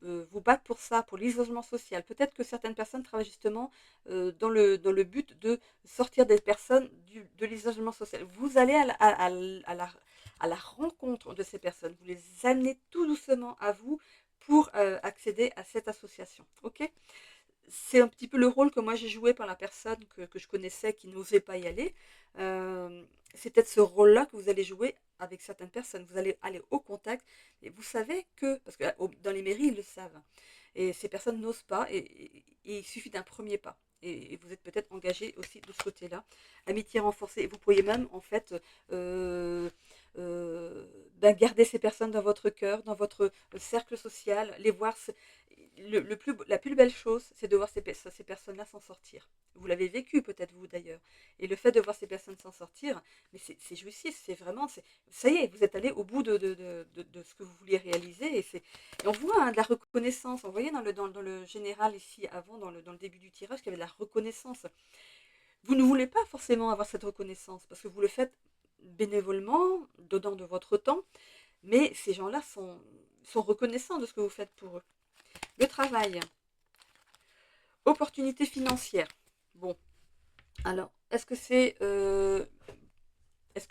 [SPEAKER 1] vous battre pour ça, pour l'isolement social. Peut-être que certaines personnes travaillent justement dans le but de sortir des personnes de l'isolement social. Vous allez à la rencontre de ces personnes. Vous les amenez tout doucement à vous pour accéder à cette association. Ok ? c'est un petit peu le rôle que moi j'ai joué par la personne que je connaissais qui n'osait pas y aller. C'est peut-être ce rôle-là que vous allez jouer avec certaines personnes. Vous allez aller au contact et vous savez que, parce que dans les mairies, ils le savent, et ces personnes n'osent pas et il suffit d'un premier pas. Et vous êtes peut-être engagé aussi de ce côté-là. Amitié renforcée. Et vous pourriez même, en fait, euh, garder ces personnes dans votre cœur, dans votre cercle social, les voir. La plus belle chose, c'est de voir ces personnes-là s'en sortir. Vous l'avez vécu peut-être vous d'ailleurs. Et le fait de voir ces personnes s'en sortir, mais c'est jouissif, c'est vraiment, ça y est, vous êtes allé au bout de ce que vous vouliez réaliser. Et on voit de la reconnaissance. On voyait dans le général ici, avant, dans le début du tirage, qu'il y avait de la reconnaissance. Vous ne voulez pas forcément avoir cette reconnaissance, parce que vous le faites bénévolement, donnant de votre temps, mais ces gens-là sont reconnaissants de ce que vous faites pour eux. Le travail. Opportunité financière. Bon, alors, est-ce que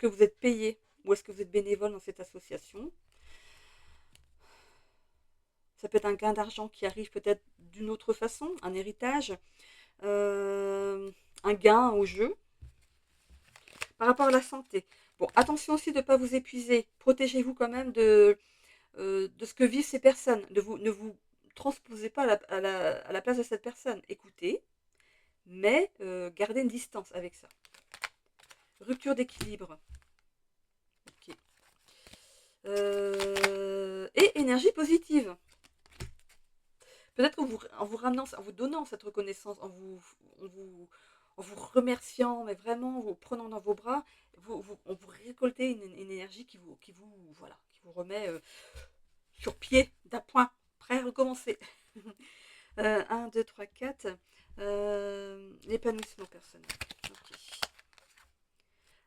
[SPEAKER 1] vous êtes payé ou est-ce que vous êtes bénévole dans cette association? Ça peut être un gain d'argent qui arrive peut-être d'une autre façon, un héritage, un gain au jeu. Par rapport à la santé, bon, attention aussi de ne pas vous épuiser. Protégez-vous quand même de ce que vivent ces personnes. Ne vous transposez pas à la place de cette personne. Écoutez, mais gardez une distance avec ça. Rupture d'équilibre. Ok. Et énergie positive. Peut-être en vous ramenant, en vous donnant cette reconnaissance, en vous remerciant, mais vraiment en vous prenant dans vos bras, on vous récoltez une énergie voilà, qui vous remet sur pied, d'appoint, prêt à recommencer. 1, 2, 3, 4. L'épanouissement personnel. Ok.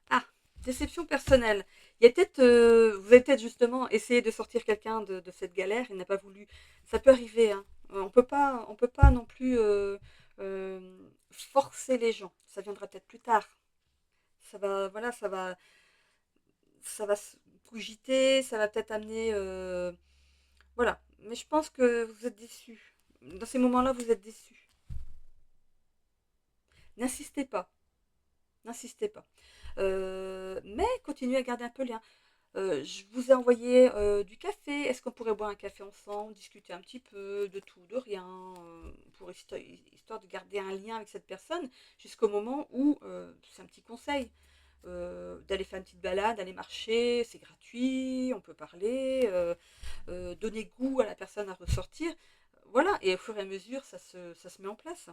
[SPEAKER 1] Ah, déception personnelle. Il y a peut-être, vous avez peut-être justement essayé de sortir quelqu'un de cette galère, il n'a pas voulu. Ça peut arriver, hein. On peut pas non plus forcer les gens. Ça viendra peut-être plus tard. Ça va, voilà, ça va se cogiter, ça va peut-être amener, voilà. Mais je pense que vous êtes déçus. Dans ces moments-là, vous êtes déçus. N'insistez pas, n'insistez pas. Mais continuez à garder un peu le lien. Je vous ai envoyé du café. Est-ce qu'on pourrait boire un café ensemble, discuter un petit peu de tout, de rien, pour histoire de garder un lien avec cette personne jusqu'au moment où, c'est un petit conseil, d'aller faire une petite balade, aller marcher, c'est gratuit, on peut parler, donner goût à la personne à ressortir. Voilà, et au fur et à mesure, ça se met en place.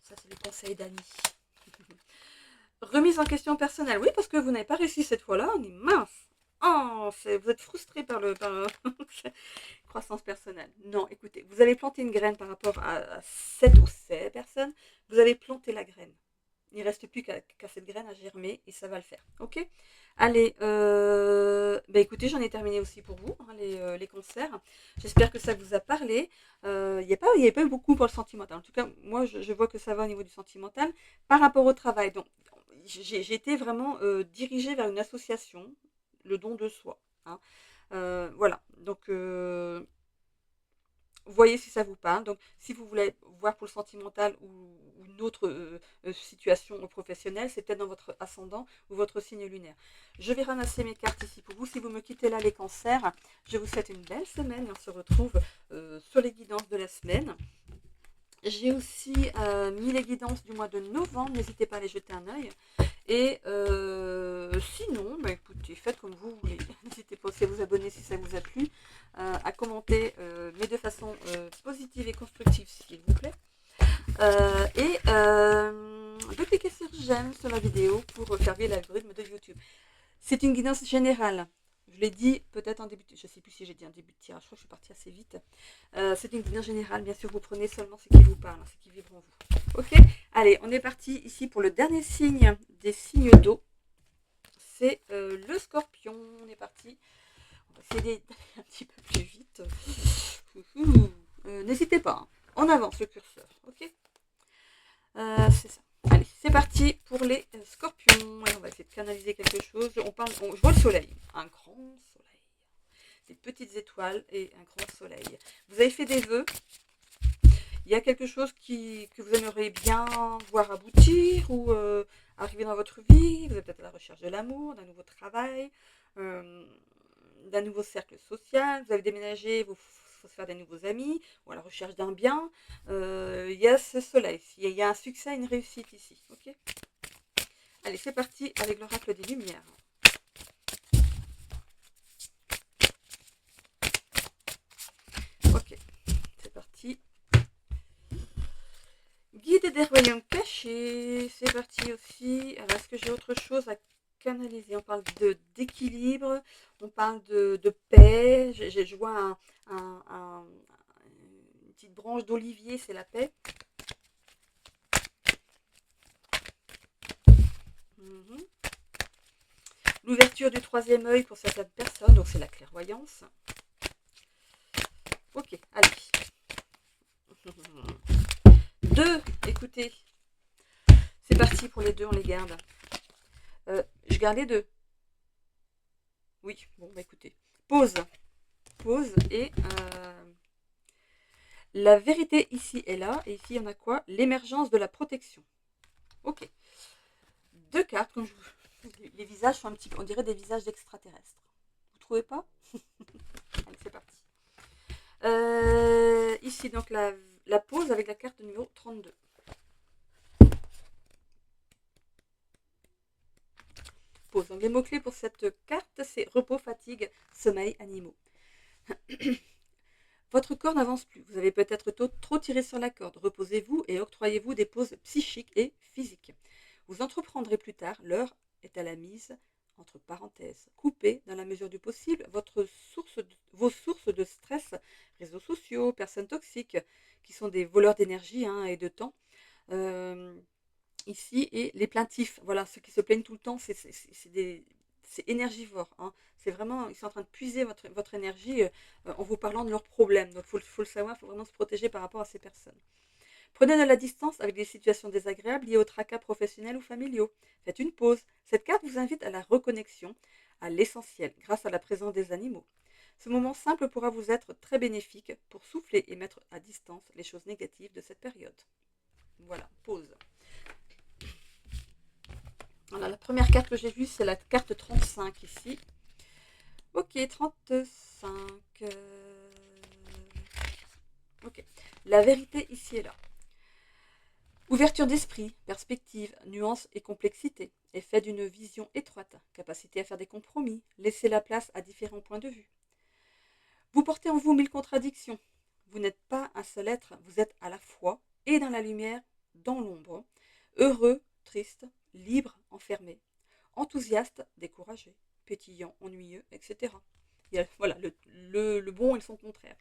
[SPEAKER 1] Ça, c'est le conseil d'Annie. Remise en question personnelle. Oui, parce que vous n'avez pas réussi cette fois-là. On est mince. Oh, vous êtes frustré par croissance personnelle. Non, écoutez, vous avez planté une graine par rapport à cette ou ces personnes. Vous avez planté la graine. Il ne reste plus qu'à cette graine à germer et ça va le faire. Ok. Allez, bah écoutez, j'en ai terminé aussi pour vous, hein, les concerts. J'espère que ça vous a parlé. Il n'y avait pas eu beaucoup pour le sentimental. En tout cas, moi, je vois que ça va au niveau du sentimental. Par rapport au travail, donc, j'ai été vraiment dirigée vers une association, le don de soi. Hein. Voilà, donc voyez si ça vous parle. Donc, si vous voulez voir pour le sentimental ou une autre situation professionnelle, c'est peut-être dans votre ascendant ou votre signe lunaire. Je vais ramasser mes cartes ici pour vous. Si vous me quittez là, les cancers, je vous souhaite une belle semaine et on se retrouve sur les guidances de la semaine. J'ai aussi mis les guidances du mois de novembre. N'hésitez pas à les jeter un œil. Et sinon, bah écoutez, faites comme vous voulez. N'hésitez pas aussi à vous abonner si ça vous a plu, à commenter, mais de façon positive et constructive, s'il vous plaît. De cliquer sur j'aime sur la vidéo pour faire vivre l'algorithme de YouTube. C'est une guidance générale. Je l'ai dit peut-être en début, je ne sais plus si j'ai dit en début de tirage, je crois que je suis partie assez vite. C'est une guidance générale, bien sûr, vous prenez seulement ce qui vous parle, ce qui vibre en vous. Ok. Allez, on est parti ici pour le dernier signe des signes d'eau. C'est le scorpion. On est parti. On va essayer d'aller un petit peu plus vite. N'hésitez pas. Hein. On avance le curseur. Ok. C'est ça. Allez, c'est parti pour les scorpions. Et on va essayer de canaliser quelque chose. Je vois le soleil. Un grand soleil. Des petites étoiles et un grand soleil. Vous avez fait des vœux. Il y a quelque chose que vous aimeriez bien voir aboutir ou arriver dans votre vie. Vous êtes peut-être à la recherche de l'amour, d'un nouveau travail, euh, d'un nouveau cercle social. Vous avez déménagé, il faut se faire des nouveaux amis ou à la recherche d'un bien. Il y a ce soleil, il y a un succès, une réussite ici. Ok. Allez, c'est parti avec l'oracle des lumières. Ok, c'est parti. Guide des royaumes cachés, c'est parti aussi. Alors, est-ce que j'ai autre chose à canaliser? On parle d'équilibre, on parle de paix. Je vois une petite branche d'olivier, c'est la paix. Mhm. L'ouverture du troisième œil pour certaines personnes, donc c'est la clairvoyance. Ok, allez. Deux, écoutez. C'est parti pour les deux, on les garde. Je garde les deux. Oui, bon, bah écoutez. Pause. Pause et la vérité ici est là. Et ici, on a quoi? L'émergence de la protection. Ok. Deux cartes, comme les visages sont un petit peu, on dirait des visages d'extraterrestres. Vous trouvez pas? Allez, c'est parti. Ici, donc, la pause avec la carte numéro 32. Pause. Donc, les mots-clés pour cette carte, c'est repos, fatigue, sommeil, animaux. Votre corps n'avance plus. Vous avez peut-être trop tiré sur la corde. Reposez-vous et octroyez-vous des pauses psychiques et physiques. Vous entreprendrez plus tard. L'heure est à la mise entre parenthèses. Coupez, dans la mesure du possible, vos sources de stress, réseaux sociaux, personnes toxiques, qui sont des voleurs d'énergie et de temps. Ici, et les plaintifs, voilà, ceux qui se plaignent tout le temps, c'est énergivore. C'est vraiment, ils sont en train de puiser votre énergie en vous parlant de leurs problèmes. Donc, il faut le savoir, il faut vraiment se protéger par rapport à ces personnes. Prenez de la distance avec des situations désagréables liées aux tracas professionnels ou familiaux. Faites une pause. Cette carte vous invite à la reconnexion, à l'essentiel, grâce à la présence des animaux. Ce moment simple pourra vous être très bénéfique pour souffler et mettre à distance les choses négatives de cette période. Voilà, pause. Voilà, la première carte que j'ai vue, c'est la carte 35 ici. Ok, 35. Ok, la vérité ici est là. Ouverture d'esprit, perspective, nuance et complexité, effet d'une vision étroite, capacité à faire des compromis, laisser la place à différents points de vue. Vous portez en vous 1000 contradictions. Vous n'êtes pas un seul être, vous êtes à la fois et dans la lumière, dans l'ombre, heureux, triste, libre, enfermé, enthousiaste, découragé, pétillant, ennuyeux, etc. Voilà, le bon et son contraire.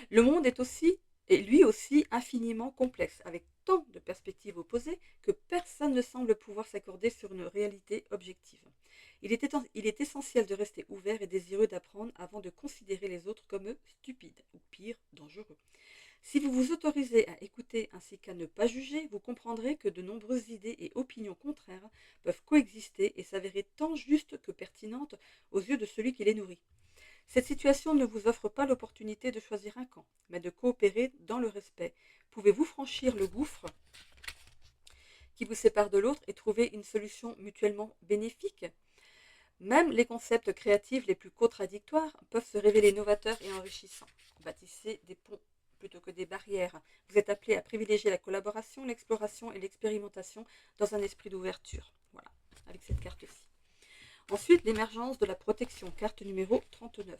[SPEAKER 1] Le monde est lui aussi infiniment complexe, avec tant de perspectives opposées que personne ne semble pouvoir s'accorder sur une réalité objective. Il est essentiel de rester ouvert et désireux d'apprendre avant de considérer les autres comme stupides, ou pire, dangereux. Si vous vous autorisez à écouter ainsi qu'à ne pas juger, vous comprendrez que de nombreuses idées et opinions contraires peuvent coexister et s'avérer tant justes que pertinentes aux yeux de celui qui les nourrit. Cette situation ne vous offre pas l'opportunité de choisir un camp, mais de coopérer dans le respect. Pouvez-vous franchir le gouffre qui vous sépare de l'autre et trouver une solution mutuellement bénéfique? Même les concepts créatifs les plus contradictoires peuvent se révéler novateurs et enrichissants. Bâtissez des ponts plutôt que des barrières. Vous êtes appelé à privilégier la collaboration, l'exploration et l'expérimentation dans un esprit d'ouverture. Voilà, avec cette carte-ci. Ensuite, l'émergence de la protection, carte numéro 39.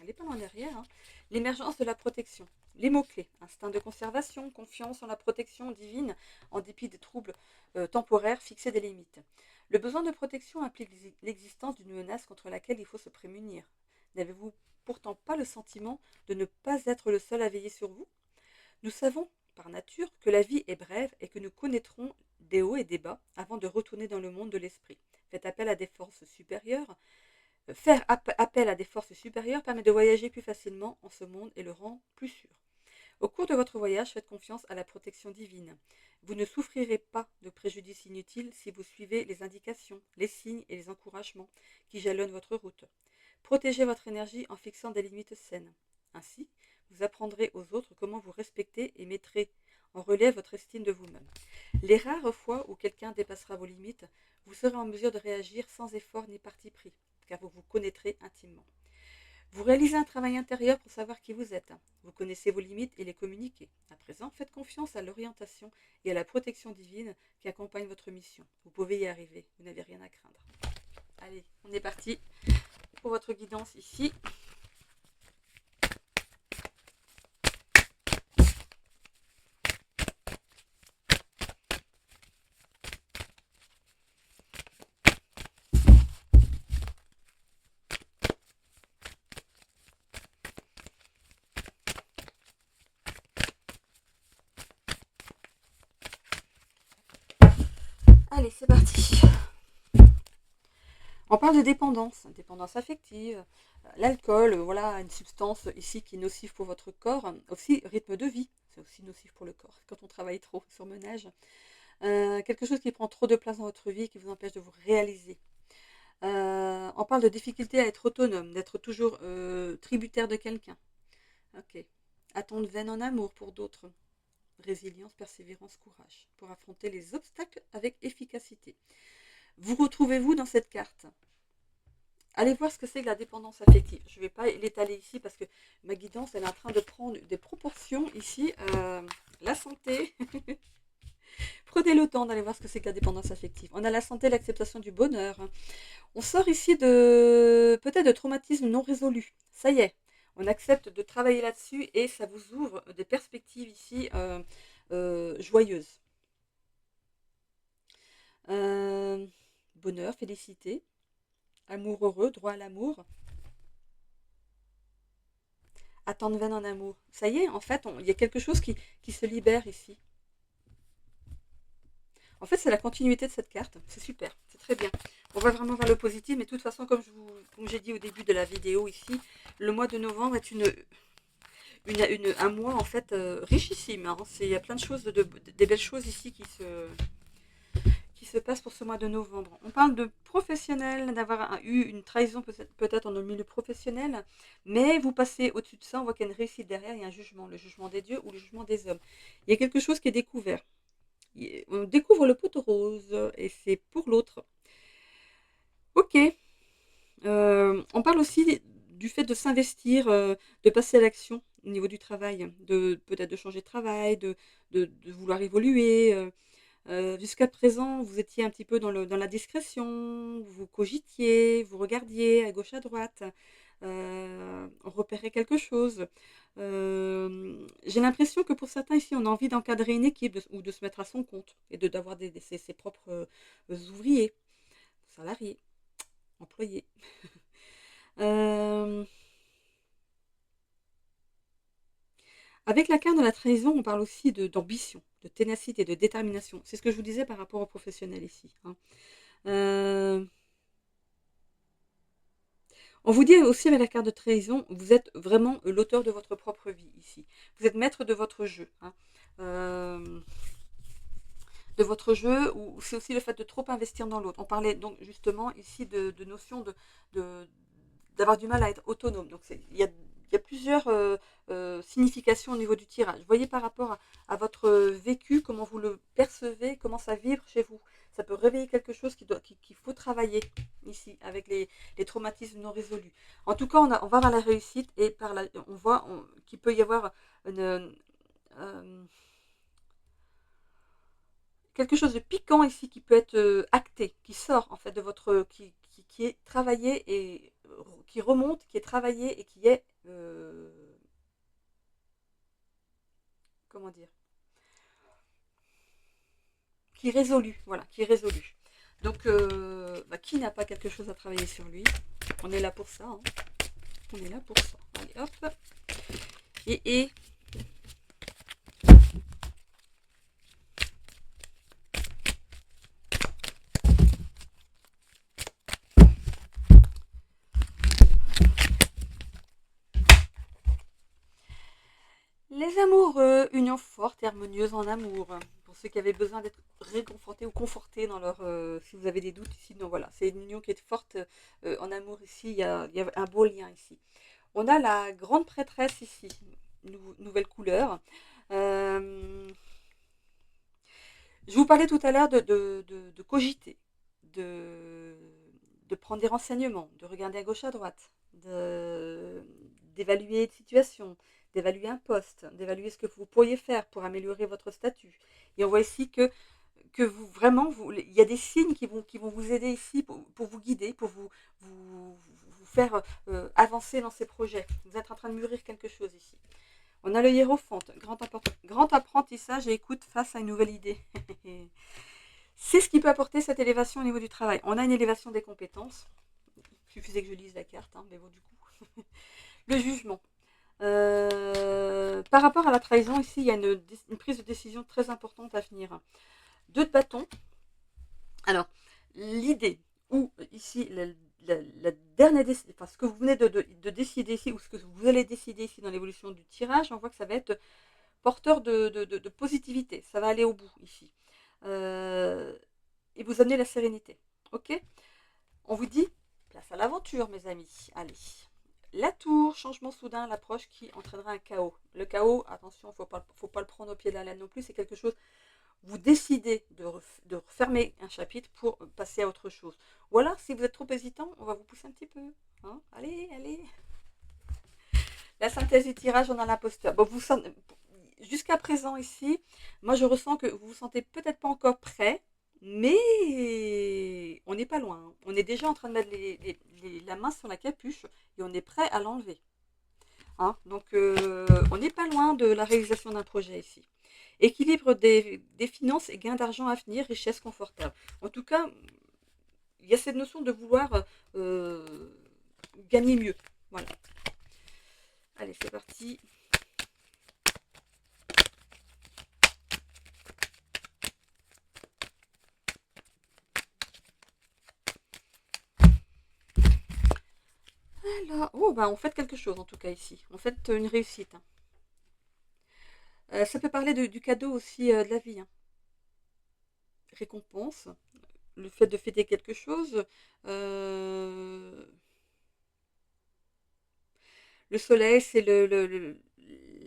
[SPEAKER 1] Elle n'est pas loin derrière. L'émergence de la protection. Les mots-clés. Instinct de conservation, confiance en la protection divine, en dépit des troubles temporaires, fixer des limites. Le besoin de protection implique l'existence d'une menace contre laquelle il faut se prémunir. N'avez-vous pourtant pas le sentiment de ne pas être le seul à veiller sur vous? Nous savons, par nature, que la vie est brève et que nous connaîtrons des hauts et des bas avant de retourner dans le monde de l'esprit. Faites appel à des forces supérieures. Faire appel à des forces supérieures permet de voyager plus facilement en ce monde et le rend plus sûr. Au cours de votre voyage, faites confiance à la protection divine. Vous ne souffrirez pas de préjudice inutile si vous suivez les indications, les signes et les encouragements qui jalonnent votre route. Protégez votre énergie en fixant des limites saines. Ainsi, Vous apprendrez aux autres comment vous respecter et mettrez en relève votre estime de vous-même. Les rares fois où quelqu'un dépassera vos limites, vous serez en mesure de réagir sans effort ni parti pris, car vous vous connaîtrez intimement. Vous réalisez un travail intérieur pour savoir qui vous êtes. Vous connaissez vos limites et les communiquez. À présent, faites confiance à l'orientation et à la protection divine qui accompagne votre mission. Vous pouvez y arriver, vous n'avez rien à craindre. Allez, on est parti pour votre guidance ici. Allez, c'est parti. On parle de dépendance affective, l'alcool, voilà, une substance ici qui est nocive pour votre corps, aussi rythme de vie, c'est aussi nocif pour le corps quand on travaille trop, surmenage. Quelque chose qui prend trop de place dans votre vie, qui vous empêche de vous réaliser. On parle de difficulté à être autonome, d'être toujours tributaire de quelqu'un. Ok. Attente vaine en amour pour d'autres. Résilience, persévérance, courage pour affronter les obstacles avec efficacité. Vous retrouvez-vous dans cette carte? Allez voir ce que c'est que la dépendance affective. Je ne vais pas l'étaler ici parce que ma guidance elle est en train de prendre des proportions ici. La santé. Prenez le temps d'aller voir ce que c'est que la dépendance affective. On a la santé, l'acceptation du bonheur. On sort ici de peut-être de traumatismes non résolus. Ça y est, on accepte de travailler là-dessus et ça vous ouvre des perspectives ici joyeuses. Bonheur, félicité, amour heureux, droit à l'amour. Attente vaine en amour. Ça y est, en fait, il y a quelque chose qui se libère ici. En fait, c'est la continuité de cette carte. C'est super, c'est très bien. On va vraiment vers le positif, mais de toute façon, comme j'ai dit au début de la vidéo ici, le mois de novembre est un mois en fait richissime. Hein. Il y a plein de choses, des belles choses ici qui se passent pour ce mois de novembre. On parle de professionnel, d'avoir eu une trahison peut-être dans le milieu professionnel, mais vous passez au-dessus de ça, on voit qu'il y a une réussite derrière, il y a un jugement, le jugement des dieux ou le jugement des hommes. Il y a quelque chose qui est découvert. On découvre le poteau rose et c'est pour l'autre. Ok. On parle aussi du fait de s'investir, de passer à l'action au niveau du travail, peut-être de changer de travail, de vouloir évoluer. Jusqu'à présent, vous étiez un petit peu dans la discrétion, vous cogitiez, vous regardiez à gauche, à droite, on repérait quelque chose. J'ai l'impression que pour certains ici, on a envie d'encadrer une équipe ou de se mettre à son compte et d'avoir ses propres ouvriers, salariés, employés. Avec la carte de la trahison, on parle aussi d'ambition, de ténacité, de détermination. C'est ce que je vous disais par rapport aux professionnels ici. Hein. On vous dit aussi avec la carte de trahison, vous êtes vraiment l'auteur de votre propre vie ici. Vous êtes maître de votre jeu. Hein. De votre jeu, ou c'est aussi le fait de trop investir dans l'autre. On parlait donc justement ici de notion d'avoir du mal à être autonome. Donc il y a plusieurs significations au niveau du tirage. Voyez par rapport à votre vécu, comment vous le percevez, comment ça vibre chez vous. Ça peut réveiller quelque chose qu'il faut travailler ici, avec les traumatismes non résolus. En tout cas, on va vers la réussite et on voit qu'il peut y avoir quelque chose de piquant ici qui peut être acté, qui sort en fait de votre, qui est travaillé et qui remonte, qui est travaillé et qui est comment dire, qui est résolu, voilà, qui est résolu. Donc, qui n'a pas quelque chose à travailler sur lui? On est là pour ça. Hein. On est là pour ça. Allez, hop. Et les amoureux, union forte et harmonieuse en amour. Pour ceux qui avaient besoin d'être réconfortés ou confortés dans leur... si vous avez des doutes ici, non, voilà. C'est une union qui est forte en amour ici. Il y a un beau lien ici. On a la grande prêtresse ici. nouvelle couleur. Euh, je vous parlais tout à l'heure de cogiter, de, de prendre des renseignements, de regarder à gauche à droite, d'évaluer une situation, d'évaluer un poste, d'évaluer ce que vous pourriez faire pour améliorer votre statut. Et on voit ici que vous vraiment, il y a des signes qui vont vous aider ici pour vous guider, pour vous faire avancer dans ces projets. Vous êtes en train de mûrir quelque chose ici. On a le hiérophante, grand apprentissage et écoute face à une nouvelle idée. C'est ce qui peut apporter cette élévation au niveau du travail. On a une élévation des compétences. Il suffisait que je lise la carte, hein, mais bon, du coup. Le jugement. Par rapport à la trahison, ici, il y a une prise de décision très importante à venir. 2 de bâton. Alors, l'idée, ou ici, la dernière décision, enfin, ce que vous venez de décider ici, ou ce que vous allez décider ici dans l'évolution du tirage, on voit que ça va être porteur de positivité. Ça va aller au bout ici. Et vous amener la sérénité. Ok? On vous dit, place à l'aventure, mes amis. Allez. La tour, changement soudain, l'approche qui entraînera un chaos. Le chaos, attention, il ne faut pas le prendre au pied de la lettre non plus, c'est quelque chose, vous décidez de refermer un chapitre pour passer à autre chose. Ou alors, si vous êtes trop hésitant, on va vous pousser un petit peu. Hein, allez, allez. La synthèse du tirage, on a l'imposteur. Bon, jusqu'à présent ici, moi je ressens que vous vous sentez peut-être pas encore prêt, mais on n'est pas loin. On est déjà en train de mettre la main sur la capuche et on est prêt à l'enlever. Hein, donc on n'est pas loin de la réalisation d'un projet ici. Équilibre des finances et gain d'argent à venir, richesse confortable. En tout cas, il y a cette notion de vouloir gagner mieux. Voilà. Allez, c'est parti. Alors, oh, bah, on fait quelque chose en tout cas ici. On fait une réussite. Ça peut parler du cadeau aussi de la vie. Hein. Récompense, le fait de fêter quelque chose. Le soleil, c'est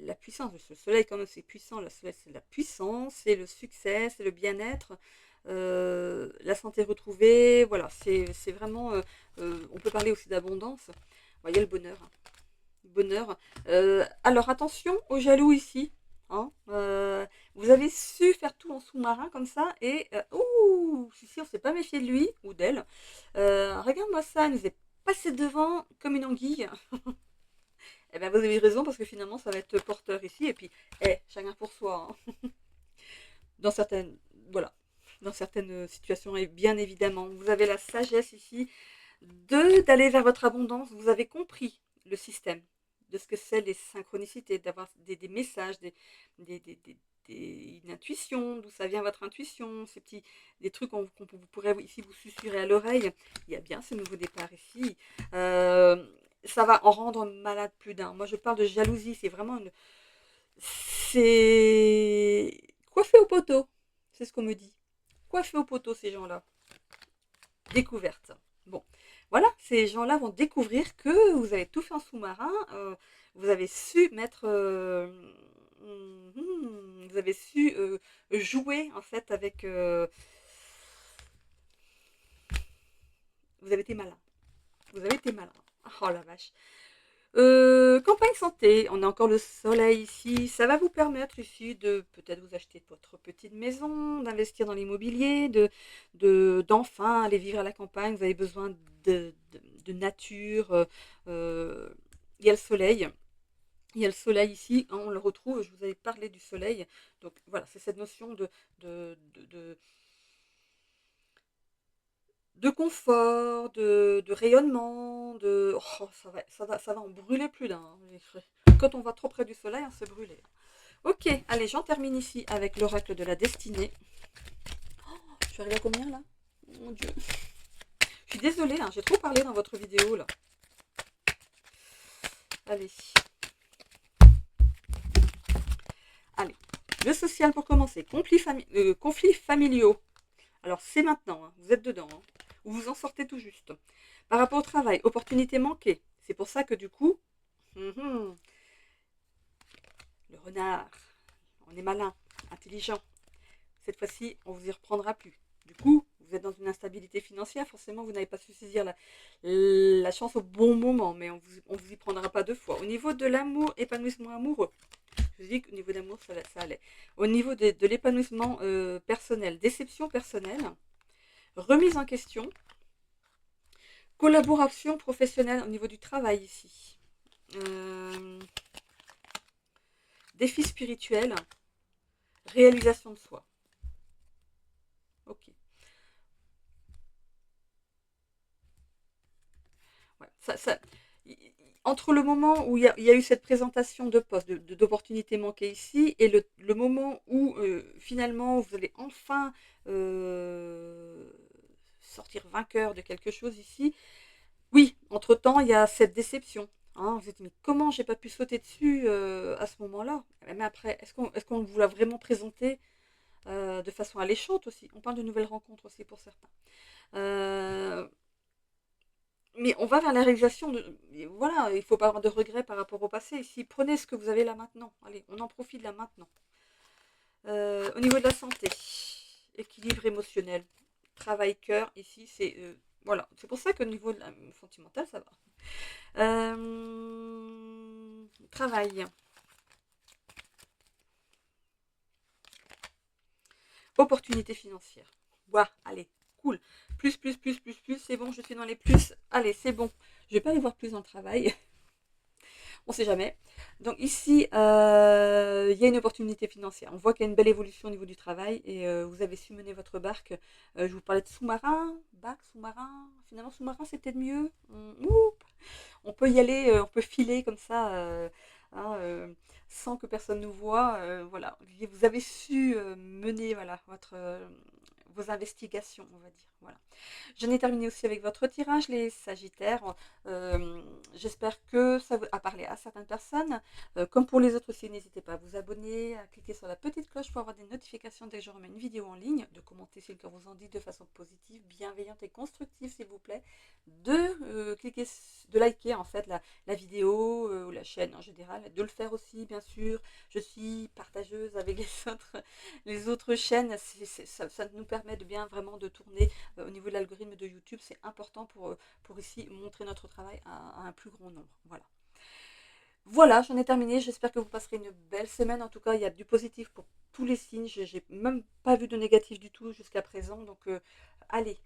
[SPEAKER 1] la puissance. Le soleil, quand même, c'est puissant. Le soleil, c'est la puissance, c'est le succès, c'est le bien-être, la santé retrouvée. Voilà, c'est vraiment. On peut parler aussi d'abondance. Vous voyez le bonheur. Hein. Le bonheur. Alors, attention aux jaloux ici. Hein. Vous avez su faire tout en sous-marin comme ça et ouh, si on ne s'est pas méfié de lui ou d'elle. Regarde-moi ça, elle nous est passé devant comme une anguille. Eh bien, vous avez raison parce que finalement, ça va être porteur ici. Et puis, chacun pour soi. Hein. Dans certaines, voilà, dans certaines situations, et bien évidemment, vous avez la sagesse ici d'aller vers votre abondance. Vous avez compris le système de ce que c'est les synchronicités, d'avoir des messages, une intuition, d'où ça vient votre intuition, ces petits des trucs qu'on vous pourrez ici vous susurrer à l'oreille. Il y a bien ce nouveau départ ici. Ça va en rendre malade plus d'un. Moi, je parle de jalousie. C'est vraiment une. C'est. Coiffé au poteau. C'est ce qu'on me dit. Coiffé au poteau, ces gens-là. Découverte. Bon. Voilà, ces gens-là vont découvrir que vous avez tout fait en sous-marin. Vous avez su mettre. Vous avez su jouer, en fait, avec. Vous avez été malin. Vous avez été malin. Oh la vache. Campagne santé, on a encore le soleil ici. Ça va vous permettre ici de peut-être vous acheter votre petite maison, d'investir dans l'immobilier, d'enfin aller vivre à la campagne. Vous avez besoin de nature. Il y a le soleil. Il y a le soleil ici, hein, on le retrouve. Je vous avais parlé du soleil. Donc voilà, c'est cette notion de, de, de confort, de rayonnement, oh, ça va en brûler plus d'un. Hein. Quand on va trop près du soleil, on se brûle. Ok, allez, j'en termine ici avec l'oracle de la destinée. Oh, je suis arrivée à combien là? Mon Dieu. Je suis désolée, hein, j'ai trop parlé dans votre vidéo là. Allez. Allez, le social pour commencer. Conflits familiaux. Alors c'est maintenant, hein, vous êtes dedans. Hein. Ou vous en sortez tout juste. Par rapport au travail, opportunité manquée. C'est pour ça que du coup, le renard. On est malin, intelligent. Cette fois-ci, on vous y reprendra plus. Du coup, vous êtes dans une instabilité financière, forcément, vous n'avez pas su saisir la chance au bon moment, mais on vous y prendra pas deux fois. Au niveau de l'amour, épanouissement amoureux, je vous dis qu'au niveau de l'amour, ça allait. Au niveau de l'épanouissement personnel, déception personnelle, remise en question, collaboration professionnelle au niveau du travail ici, défi spirituel, réalisation de soi. Ok. Ouais, entre le moment où il y a eu cette présentation de poste, d'opportunités manquées ici, et le moment où finalement vous allez enfin sortir vainqueur de quelque chose ici, oui, entre-temps, il y a cette déception. Hein, vous êtes dit, mais comment j'ai pas pu sauter dessus à ce moment-là? Mais après, est-ce qu'on vous l'a vraiment présenté de façon alléchante aussi? On parle de nouvelles rencontres aussi pour certains. Euh, mais on va vers la réalisation de. Voilà, il ne faut pas avoir de regrets par rapport au passé. Ici, prenez ce que vous avez là maintenant. Allez, on en profite là maintenant. Au niveau de la santé, équilibre émotionnel, travail cœur, ici, c'est. Voilà, c'est pour ça qu'au niveau de la sentimental, ça va. Travail. Opportunité financière. Ouah, allez, cool. Plus, c'est bon, je suis dans les plus. Allez, c'est bon. Je vais pas aller voir plus dans le travail. On sait jamais. Donc ici, il y a une opportunité financière. On voit qu'il y a une belle évolution au niveau du travail et vous avez su mener votre barque. Je vous parlais de sous-marin, barque, sous-marin. Finalement, sous-marin, c'est peut-être mieux. On peut y aller, on peut filer comme ça, hein, sans que personne nous voit. Voilà, vous avez su mener voilà, vos investigations, on va dire. Voilà. J'en ai terminé aussi avec votre tirage, les Sagittaires. J'espère que ça a parlé à certaines personnes. Comme pour les autres aussi, n'hésitez pas à vous abonner, à cliquer sur la petite cloche pour avoir des notifications dès que je remets une vidéo en ligne, de commenter si le cœur vous en dit de façon positive, bienveillante et constructive, s'il vous plaît, de cliquer, de liker en fait la vidéo ou la chaîne en général, de le faire aussi, bien sûr. Je suis partageuse avec les autres chaînes. Ça nous permet de bien vraiment de tourner au niveau de l'algorithme de YouTube. C'est important pour ici montrer notre travail à un plus grand nombre. Voilà. Voilà, j'en ai terminé. J'espère que vous passerez une belle semaine. En tout cas, il y a du positif pour tous les signes. J'ai même pas vu de négatif du tout jusqu'à présent. Donc, allez,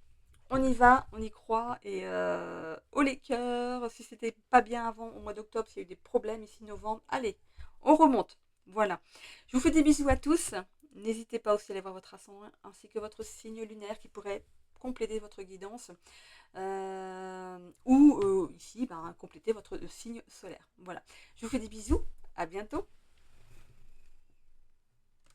[SPEAKER 1] on y va, on y croit. Et haut les cœurs. Si c'était pas bien avant, au mois d'octobre, s'il y a eu des problèmes ici novembre, allez, on remonte. Voilà. Je vous fais des bisous à tous. N'hésitez pas aussi à aller voir votre ascendant ainsi que votre signe lunaire qui pourrait compléter votre guidance. Ou ici, compléter votre signe solaire. Voilà. Je vous fais des bisous. À bientôt.